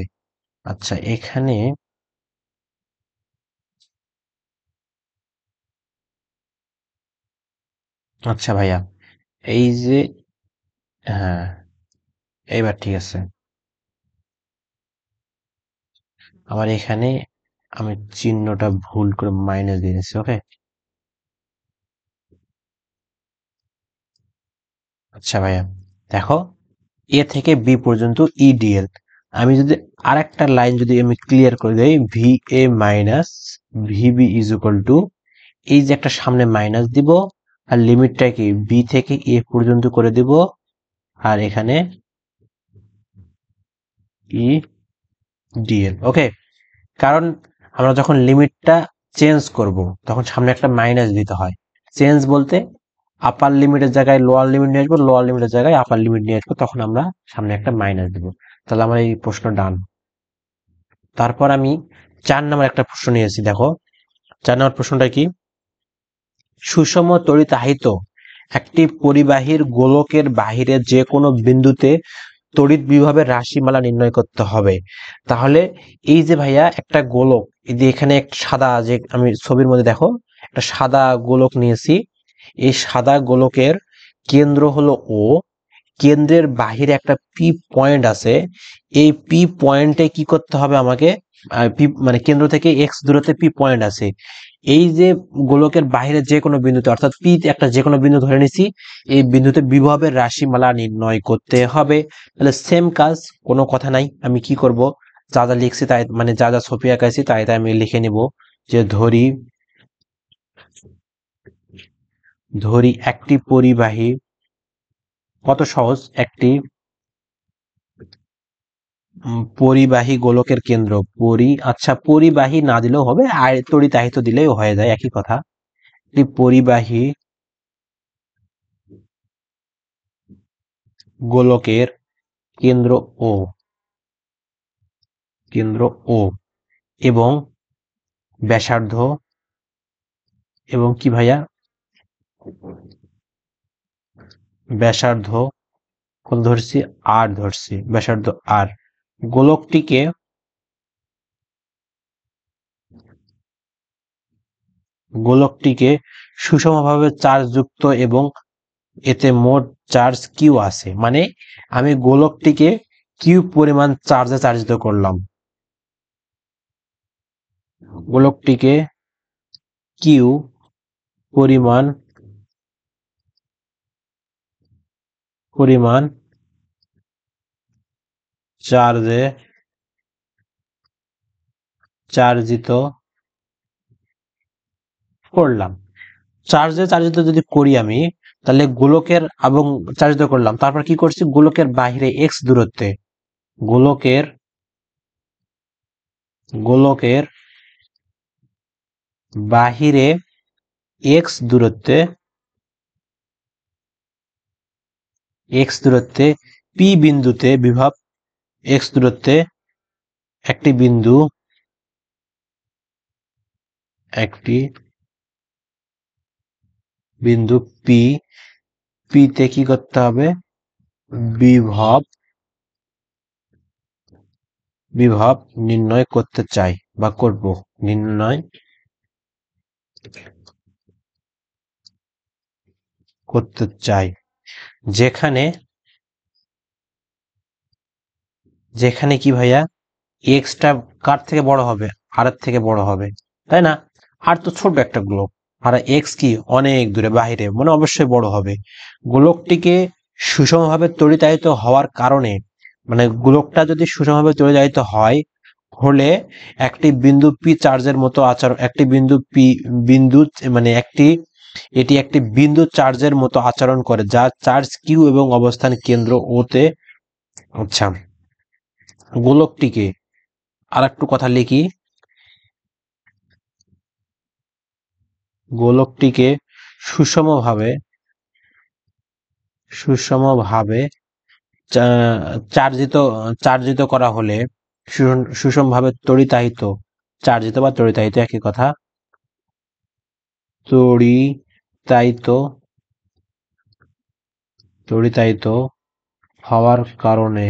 আচ্ছা এখানে আচ্ছা ভাইয়া, এই যে, হ্যাঁ এইবার ঠিক আছে। আমার এখানে আমি চিহ্নটা ভুল করে মাইনাস দিয়ে নিচ্ছি। ওকে, আচ্ছা ভাইয়া দেখো, এ থেকে বি পর্যন্ত ইডিএল, আমি যদি আরেকটা লাইন যদি আমি ক্লিয়ার করে দেই, V A minus VB is equal two, এই যে একটা সামনে মাইনাস দিব, আর লিমিটটা কি বি থেকে এ পর্যন্ত করে দিব, আর এখানে ই ডিএল। ওকে, কারণ আমরা যখন লিমিটটা চেঞ্জ করব তখন সামনে একটা মাইনাস দিতে হয়। চেঞ্জ বলতে আপার লিমিটের জায়গায় লোয়ার লিমিট নিয়ে আসবো, লোয়ার লিমিটের জায়গায় আপার লিমিট নিয়ে আসবো, তখন আমরা সামনে একটা মাইনাস দেবো। তাহলে আমার এই প্রশ্ন ডান। তারপর আমি 4 নম্বর একটা প্রশ্ন নিয়েছি, দেখো 4 নম্বর প্রশ্নটা কি, সুষম তড়িতাহিত একটি পরিবাহীর গোলকের বাহিরে যে কোনো বিন্দুতে তড়িৎ বিভবের রাশিমালা নির্ণয় করতে হবে। তাহলে এই যে ভাইয়া একটা গোলক, এই যে এখানে একটা সাদা, যে আমি ছবির মধ্যে দেখো একটা সাদা গোলক নিয়েছি, এই সাদা গোলকের কেন্দ্র হলো ও, কেন্দ্রের বাহিরে একটা পি পয়েন্ট আছে, এই পি পয়েন্টে কি করতে হবে আমাকে, পি মানে কেন্দ্র থেকে এক্স দূরত্বে পি পয়েন্ট আছে, এই যে গোলকের বাইরে যে কোনো বিন্দুতে, অর্থাৎ পি একটা যে কোনো বিন্দু ধরে নিছি, এই বিন্দুতে বিভবের রাশিমালা নির্ণয় করতে হবে। তাহলে সেম কাজ, কোনো কথা নাই, আমি কি করব, যা যা লিখছি তাই, মানে যা যা ছবি আঁকাইছি তাই তাই আমি লিখে নিব, যে ধরি ধরি একটি পরিবাহী, কত সহজ, একটি পরিবাহী গোলকের কেন্দ্র, আচ্ছা পরিবাহী না দিলেও হবে, আর তড়িতাহিত দিলেও হয়ে যায়, একই কথা। একটি পরিবাহী গোলকের কেন্দ্র ও, কেন্দ্র ও এবং ব্যাসার্ধ, এবং কি ভাইয়া, ব্যাসার্ধ কত ধরছি, আর ধরছি, ব্যাসার্ধ আর, গোলকটিকে গোলকটিকে সুষমভাবে চার্জ যুক্ত এবং এতে মোট চার্জ কিউ আছে, মানে আমি গোলকটিকে কিউ পরিমাণ চার্জে চার্জিত করলাম, গোলকটিকে কিউ পরিমাণ পরিমাণ চার্জে চার্জিত করলাম। চার্জে চার্জিত যদি করি আমি, তাহলে গোলকের এবং চার্জিত করলাম, তারপর কি করছি, গোলকের বাহিরে এক্স দূরত্বে, গোলকের গোলকের বাহিরে এক্স দূরত্বে, এক্স দূরত্বে পি বিন্দুতে বিভব, এক্স দূরত্বে একটি বিন্দু, একটি বিন্দু পি, পিতে কি করতে হবে, বিভব বিভব নির্ণয় করতে চাই বা করব, নির্ণয় করতে চাই, যেখানে যেখানে কি ভাইয়া, এক্সটা কার থেকে বড় হবে, আর এর থেকে বড় হবে, তাই না, আর তো ছোট একটা গোলক, আর এক্স কি অনেক দূরে বাহিরে, মানে অবশ্যই বড় হবে। গোলকটিকে সুষমভাবে তড়িতায়িত হওয়ার কারণে, মানে গোলকটা যদি সুষমভাবে তড়িতায়িত হয় হলে একটি বিন্দু পি চার্জের মতো আচরণ, একটি বিন্দু পি বিন্দু মানে একটি, এটি একটি বিন্দু চার্জের মতো আচরণ করে, যার চার্জ কিউ এবং অবস্থান কেন্দ্র ওতে। আচ্ছা, গোলকটিকে আর একটু কথা লিখি, গোলকটিকে সুষমভাবে সুষমভাবে চার্জিত চার্জিত করা হলে, সুষমভাবে তড়িতাহিত, চার্জিত বা তড়িতাহিত একই কথা, তড়িতাহিত তড়িতাহিত হওয়ার কারণে,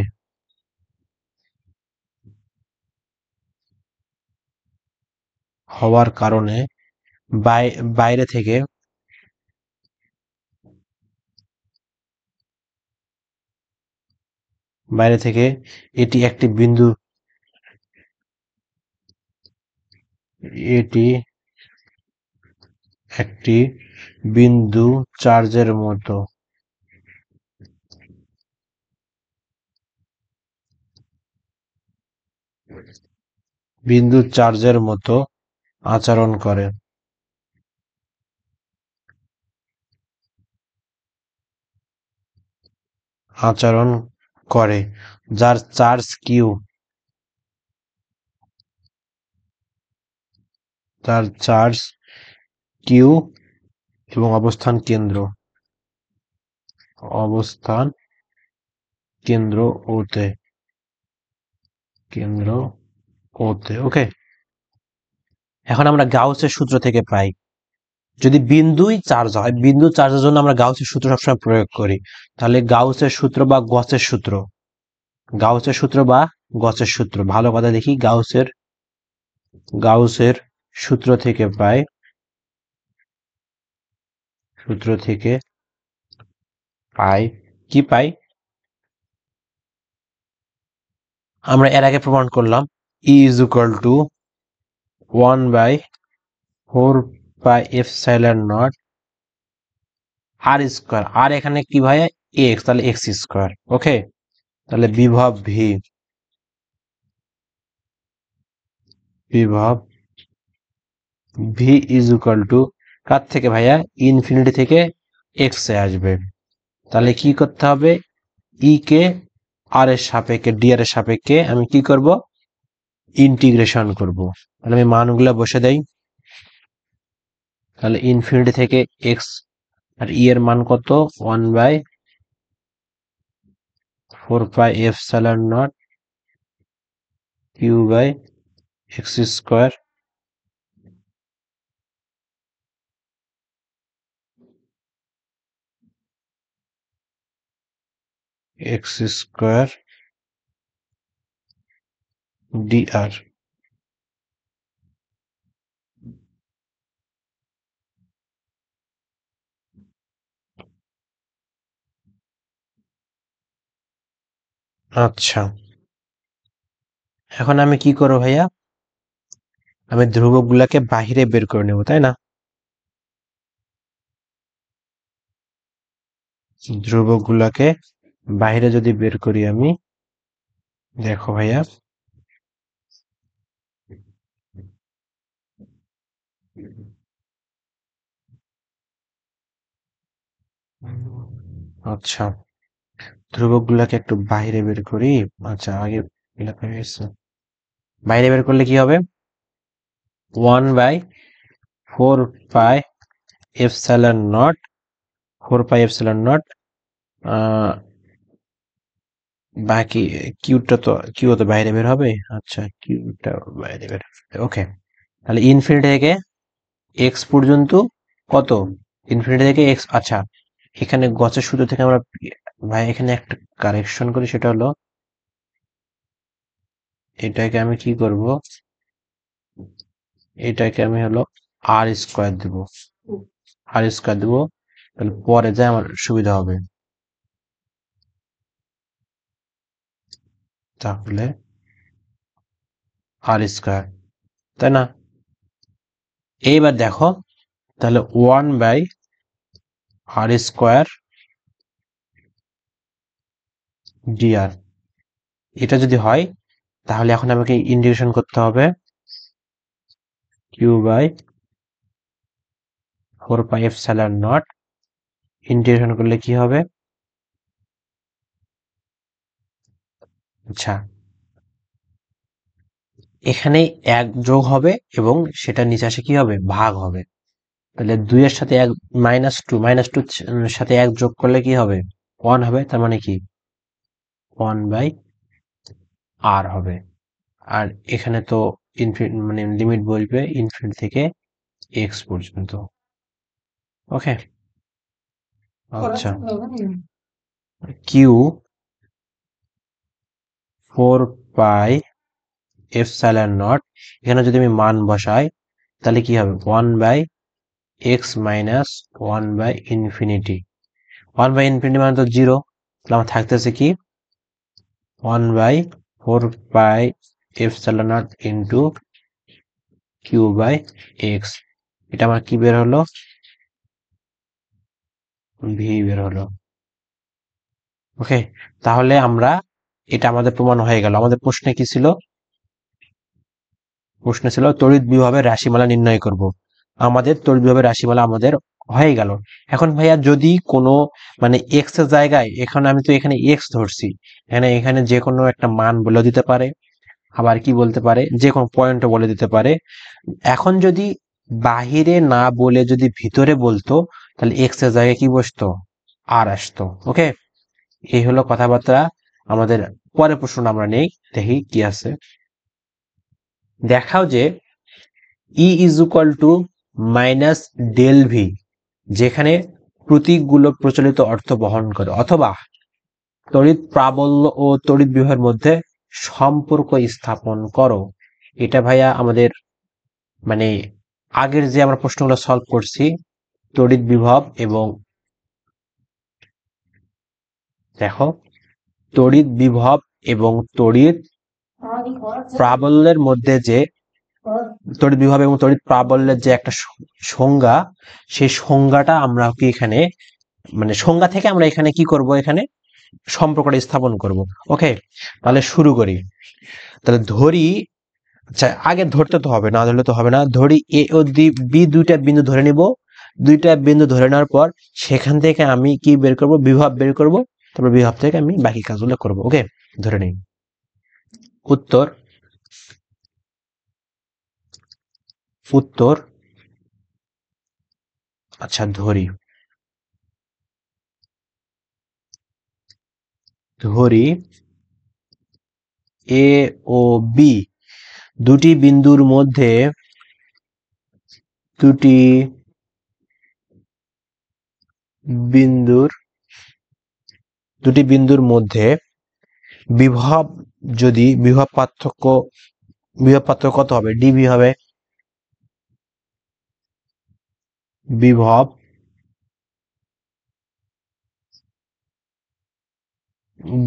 হওয়ার কারণে বাইরে থেকে বাইরে থেকে এটি একটি বিন্দু, এটি একটি বিন্দু চার্জের মতো, বিন্দু চার্জের মতো আচরণ করে, আচরণ করে, যার চার্জ কিউ, তার চার্জ কিউ এবং অবস্থান কেন্দ্র, অবস্থান কেন্দ্র ওতে ওকে। এখন আমরা গাউসের সূত্র থেকে পাই, যদি বিন্দুই চার্জ হয়, বিন্দু চার্জের জন্য আমরা গাউসের সূত্র সবসময় প্রয়োগ করি। তাহলে গাউসের সূত্র বা গসের সূত্র, গাউসের সূত্র বা গসের সূত্র, ভালো কথা দেখি, গাউসের সূত্র থেকে পাই, সূত্র থেকে পাই কি পাই, আমরা এর আগে প্রমাণ করলাম E is equal to 1/4πε0 r square, আর এখানে কি ভাই এক্স, তাহলে এক্স স্কোয়ার। ওকে, তাহলে বিভব ভি ইজ ইকুয়াল টু কার থেকে ভাইয়া, ইনফিনিটি থেকে এক্স এ আসবে। তাহলে কি করতে হবে, ই কে আর এর সাপেক্ষে, ডি আর এর সাপেক্ষে আমি কি করব, ইন্টিগ্রেশন করব। তাহলে আমি মানগুলো বসে দেই। তাহলে ইনফিনিটি থেকে এক্স, আর ই এর মান কত, 1/4πε0 q/x², x² dr। আচ্ছা, এখন আমি কি করবো ভাইয়া, আমি ধ্রুবক গুলাকে বাহিরে বের করে নেব, তাই না? ধ্রুবক গুলাকে বাহিরে যদি বের করি আমি, দেখো ভাইয়া, আচ্ছা ধ্রুবক গুলাকে একটু বাইরে বের করি। আচ্ছা, আগে লেখা হয়েছে, বাইরে বের করলে কি হবে, 1/4πε0, 4πε0, বাকি কিউ তো বাইরে বের হবে। আচ্ছা, কিউটা বাইরে বের হবে, ওকে। তাহলে ইনফিনিটি থেকে এক্স পর্যন্ত কত, ইনফিনিটি থেকে এক্স। আচ্ছা, এখানে গসের সূত্র থেকে আমরা ভাই এখানে একটা কারেকশন করি, সেটা হলো এটাকে আমি কি করব, এটাকে আমি হলো আর² দেব, দেব, তাহলে পরে যায় আমার সুবিধা হবে। তাহলে আর², তাই না? এইবার দেখো, তাহলে 1/r² dr, এটা যদি হয় তাহলে এখন আমাকে ইন্টিগ্রেশন করতে হবে q/4πε0, ইন্টিগ্রেশন করলে কি হবে, আচ্ছা এখানে এক যোগ হবে এবং সেটা নিচে আসে কি হবে, ভাগ হবে। তাহলে 2 এর সাথে এক, -2 সাথে এক যোগ করলে কি হবে, 1 হবে। তার মানে কি 1/r হবে। আর এখানে তো মানে লিমিট বলবে ইনফিনিটি থেকে এক্স পর্যন্ত। ওকে, আচ্ছা কিউ 4πε0, এখানে যদি আমি মান বসাই তাহলে কি হবে, 1/x - 1/∞, 1/∞ মানে তো 0, তাহলে আমার থাকতেছে কি 1/4πε0 ইন্টু q/x, এটা আমার কি বের হলো, ভি বের হলো। ওকে, তাহলে আমরা, এটা আমাদের প্রমাণ হয়ে গেল। আমাদের প্রশ্নে কি ছিল, প্রশ্ন ছিল তড়িৎ বিভবের রাশিমালা নির্ণয় করব। আমাদের তড়িৎ বিভবের রাশিমালা আমাদের হয়ে গেল। এখন ভাইয়া যদি কোনো মানে এক্স এর জায়গায়, এখানে আমি তো এখানে এক্স ধরছি, এখানে যে কোনো একটা মান বলে দিতে পারে, আবার কি বলতে পারে, যে কোনো পয়েন্টও বলে দিতে পারে। এখন যদি বাহিরে না বলে যদি ভিতরে বলতো, তাহলে এক্স এর জায়গায় কি বসতো, আর আসতো। ওকে, এই হলো কথাবার্তা। আমাদের পরের প্রশ্ন আমরা নেই, দেখি কি আছে। দেখাও যে E is equal to minus del V, যেখানে প্রতীকগুলো প্রচলিত অর্থ বহন করে, অথবা তড়িৎ প্রাবল্য ও তড়িৎ বিভবের মধ্যে সম্পর্ক স্থাপন করো। এটা ভাইয়া আমাদের মানে আগের যে আমরা প্রশ্নগুলো সলভ করছি, তড়িৎ বিভব এবং দেখো তড়িৎ বিভব এবং তড়িৎ প্রাবল্যের মধ্যে যে তড়িৎ বিভব এবং তড়িৎ প্রাবল্যের যে একটা সংজ্ঞা, সেই সংজ্ঞাটা আমরা কি এখানে মানে সংজ্ঞা থেকে আমরা এখানে কি করব, এখানে সম্পর্কটা স্থাপন করব। ওকে, তাহলে শুরু করি। তাহলে ধরি, আচ্ছা আগে ধরতে তো হবে, না ধরলে তো হবে না। ধরি এ ও বি দুইটা বিন্দু ধরে নিব। দুইটা বিন্দু ধরে নেওয়ার পর সেখান থেকে আমি কি বের করব, বিভব বের করব। তারপর বিভব থেকে আমি বাকি কাজগুলো করব। ওকে, ধরে নেই। উত্তর উত্তর আচ্ছা ধরি ধরি এ ও বি দুটি বিন্দুর মধ্যে দুটি বিন্দুর দুটি বিন্দুর মধ্যে বিভব, যদি বিভব পার্থক্য কত হবে, ডিভি হবে। বিভব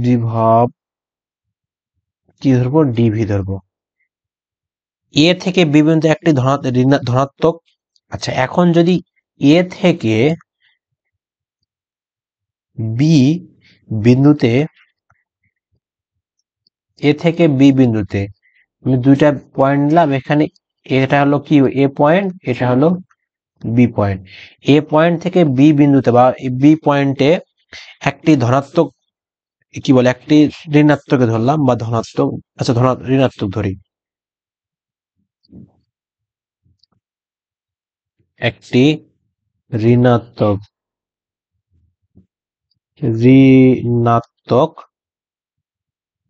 বিভব কি ধরবো, ডিভি ধরবো। এ থেকে বি বিন্দুতে একটি ধনাত্মক। আচ্ছা এখন যদি এ থেকে বি বিন্দুতে আমি দুইটা পয়েন্ট নিলাম এখানে। এটা হলো কি এ পয়েন্ট, এটা হলো বি পয়েন্ট। এ পয়েন্ট থেকে বি বিন্দুতে বা বি পয়েন্টে একটি ধনাত্মক, কি বলে, একটি ঋণাত্মকে ধরলাম বা ধনাত্মক। আচ্ছা ঋণাত্মক ধরি, একটি ঋণাত্মক ঋণাত্মক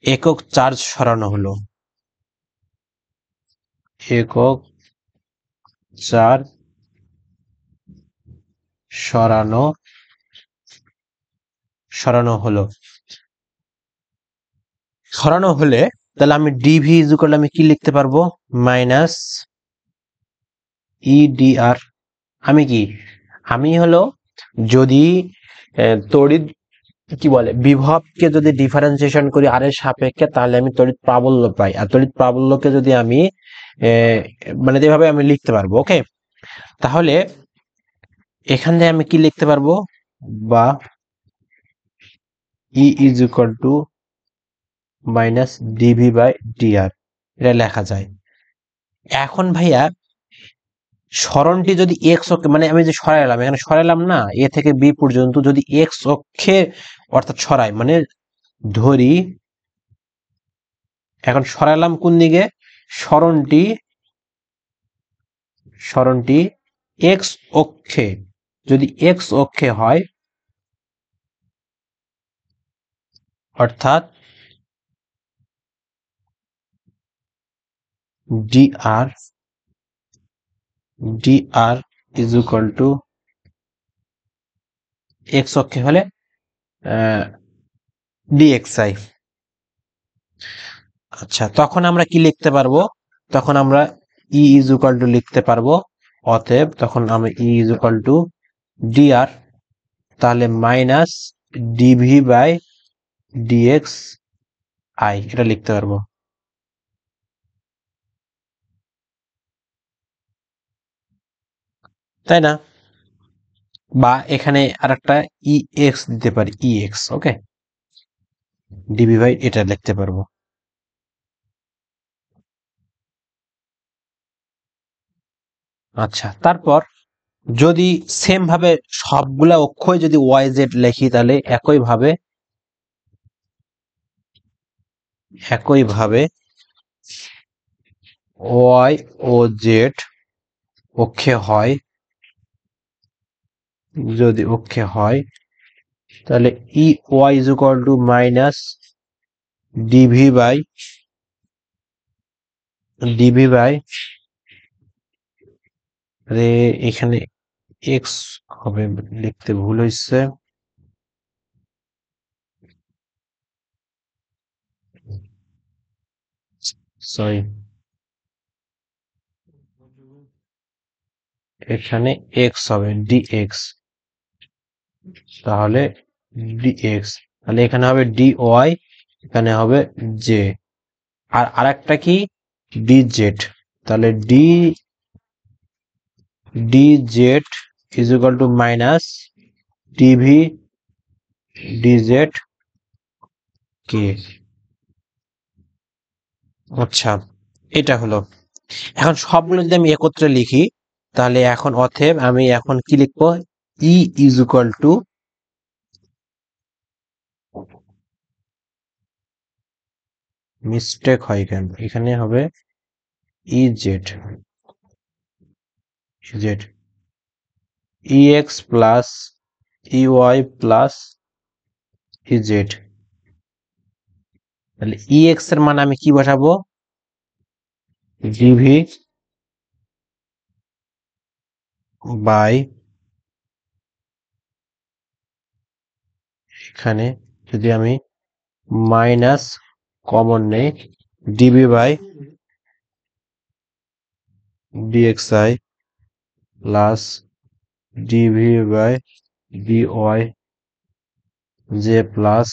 একক চার্জ সরানো হলো। একক চার্জ সরানো হলো। সরানো হলে তাহলে আমি ডিভি ইকুয়াল আমি কি লিখতে পারবো, মাইনাস ইডিআর। আমি হলো যদি তড়িৎ কি বলে বিভবকে যদি ডিফারেন্সিয়েশন করি আর এর সাপেক্ষে, তাহলে আমি তড়িৎ প্রাবল্য পাই। আর তড়িৎ প্রাবল্যকে যদি আমি মানে যেভাবে আমি লিখতে পারবো। ওকে, তাহলে এখান থেকে আমি কি লিখতে পারবো, বা E is equal to minus DV by dr, এটা লেখা যায়। এখন ভাইয়া সরণটি যদি এক্স অক্ষে, মানে আমি যে সরাইলাম, এখানে সরাইলাম না, এ থেকে বি পর্যন্ত যদি এক্স অক্ষে অর্থাৎ সরাই, মানে ধরি এখন সরাইলাম কোন দিকে, সরণটি এক্স অক্ষে, যদি এক্স অক্ষে হয় অর্থাৎ dr is equal two x অক্ষে হলে dxi। আচ্ছা তখন আমরা কি লিখতে পারবো, তখন আমরা ই ইজ ইকুয়াল টু লিখতে পারবো। অতএব তখন আমরা E is equal to dr, তাহলে minus DV by dx i, এটা লিখতে পারবো, তাই না? বা এখানে আরেকটা ই এক্স দিতে পারি, ই এক্স। ওকে, ডিভি বাই এটা লিখতে পারবো। আচ্ছা তারপর যদি সেম ভাবে সবগুলা অক্ষয় যদি ওয়াই জেড লিখি, তাহলে একইভাবে ওয়াই ও জেড অক্ষে হয়, যদি অক্ষে হয় তাহলে E y is equal to minus DV by এখানে এক্স হবে, লিখতে ভুল হয়েছে, সরি, এখানে এক্স হবে ডিএক্স, তাহলে ডিএক্স, তাহলে এখানে হবে ডি ওয়াই, এখানে হবে জে, আর আরেকটা কি ডি জেড, তাহলে d z is equal to minus dv dz কে। আচ্ছা, এটা হলো। এখন সবগুলো যদি আমি একত্রে লিখি, তাহলে এখন অতএব আমি এখন কি লিখবো, E is equal to, mistake হয় কেন, এখানে হবে E z z E x plus E y plus E z, তাহলে ই এক্স এর মান আমি কি বসাবো, ডিভি বাই, এখানে যদি আমি মাইনাস কমন নেই, dB by dxi plus dV by dy j plus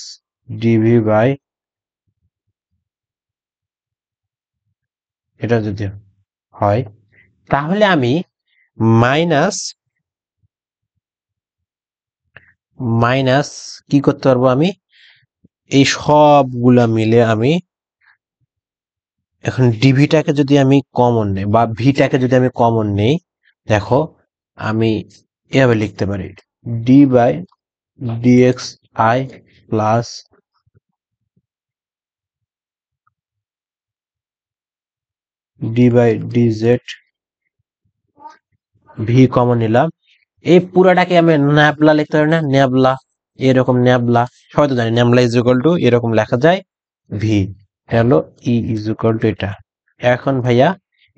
dV by, এটা যদি হয় তাহলে আমি মাইনাস মাইনাস কি করতে পারবো, আমি এই সবগুলা মিলে আমি এখন ডিভিটাকে যদি আমি কমন নেই বা ভিটাকে যদি আমি কমন নেই, দেখো আমি এভাবে লিখতে পারি, d by dx i plus d by dz, V common নিলাম, এই পুরাটাকে আমি ন্যাবলা লিখতে পারি না, ন্যাবলা, এরকম ন্যাবলা, সবাই তো জানি ন্যাবলা ইজ ইকুয়াল টু এরকম লেখা যায়, ভি হলো ই ইজ ইকুয়াল টু এটা। এখন ভাইয়া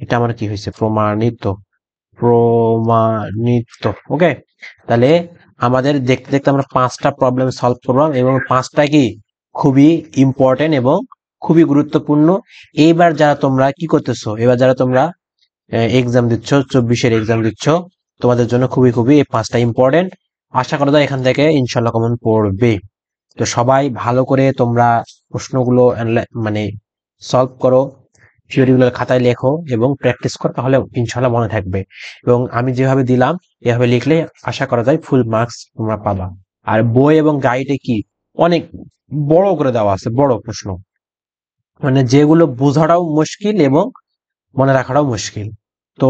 এটা আমার কি হয়েছে, প্রমাণিত। ওকে, তাহলে আমাদের দেখতে দেখতে আমরা 5টা প্রবলেম সলভ করলাম এবং 5টা কি খুবই ইম্পর্টেন্ট এবং খুবই গুরুত্বপূর্ণ। এইবার যারা তোমরা কি করতেছো, এবার যারা তোমরা এক্সাম দিচ্ছ, 24-এর এক্সাম দিচ্ছ, তোমাদের জন্য খুবই খুবই এই 5টা ইম্পর্টেন্ট। আশা করা যায় এখান থেকে ইনশাল্লাহ কমন পড়বে। তো সবাই ভালো করে তোমরা প্রশ্নগুলো মানে সলভ করো, থিওরিগুলো খাতায় লেখো এবং প্র্যাকটিস করো, তাহলে ইনশাল্লাহ মনে থাকবে। এবং আমি যেভাবে দিলাম এভাবে লিখলে আশা করা যায় ফুল মার্কস তোমরা পাবা। আর বই এবং গাইডে কি অনেক বড় করে দেওয়া আছে, বড় প্রশ্ন, মানে যেগুলো বোঝাটাও মুশকিল এবং মনে রাখাটাও মুশকিল। তো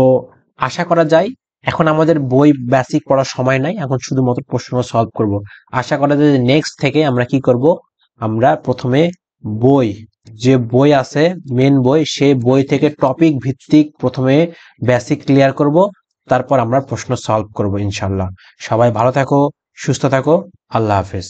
আশা করা যায় এখন আমাদের বই বেসিক পড়ার সময় নাই, এখন শুধুমাত্র প্রশ্ন সলভ করব। আশা করা যায় যে নেক্সট থেকে আমরা কি করব, আমরা প্রথমে বই, যে বই আছে মেন বই, সেই বই থেকে টপিক ভিত্তিক প্রথমে বেসিক ক্লিয়ার করব, তারপর আমরা প্রশ্ন সলভ করব ইনশাল্লাহ। সবাই ভালো থাকো, সুস্থ থাকো, আল্লাহ হাফেজ।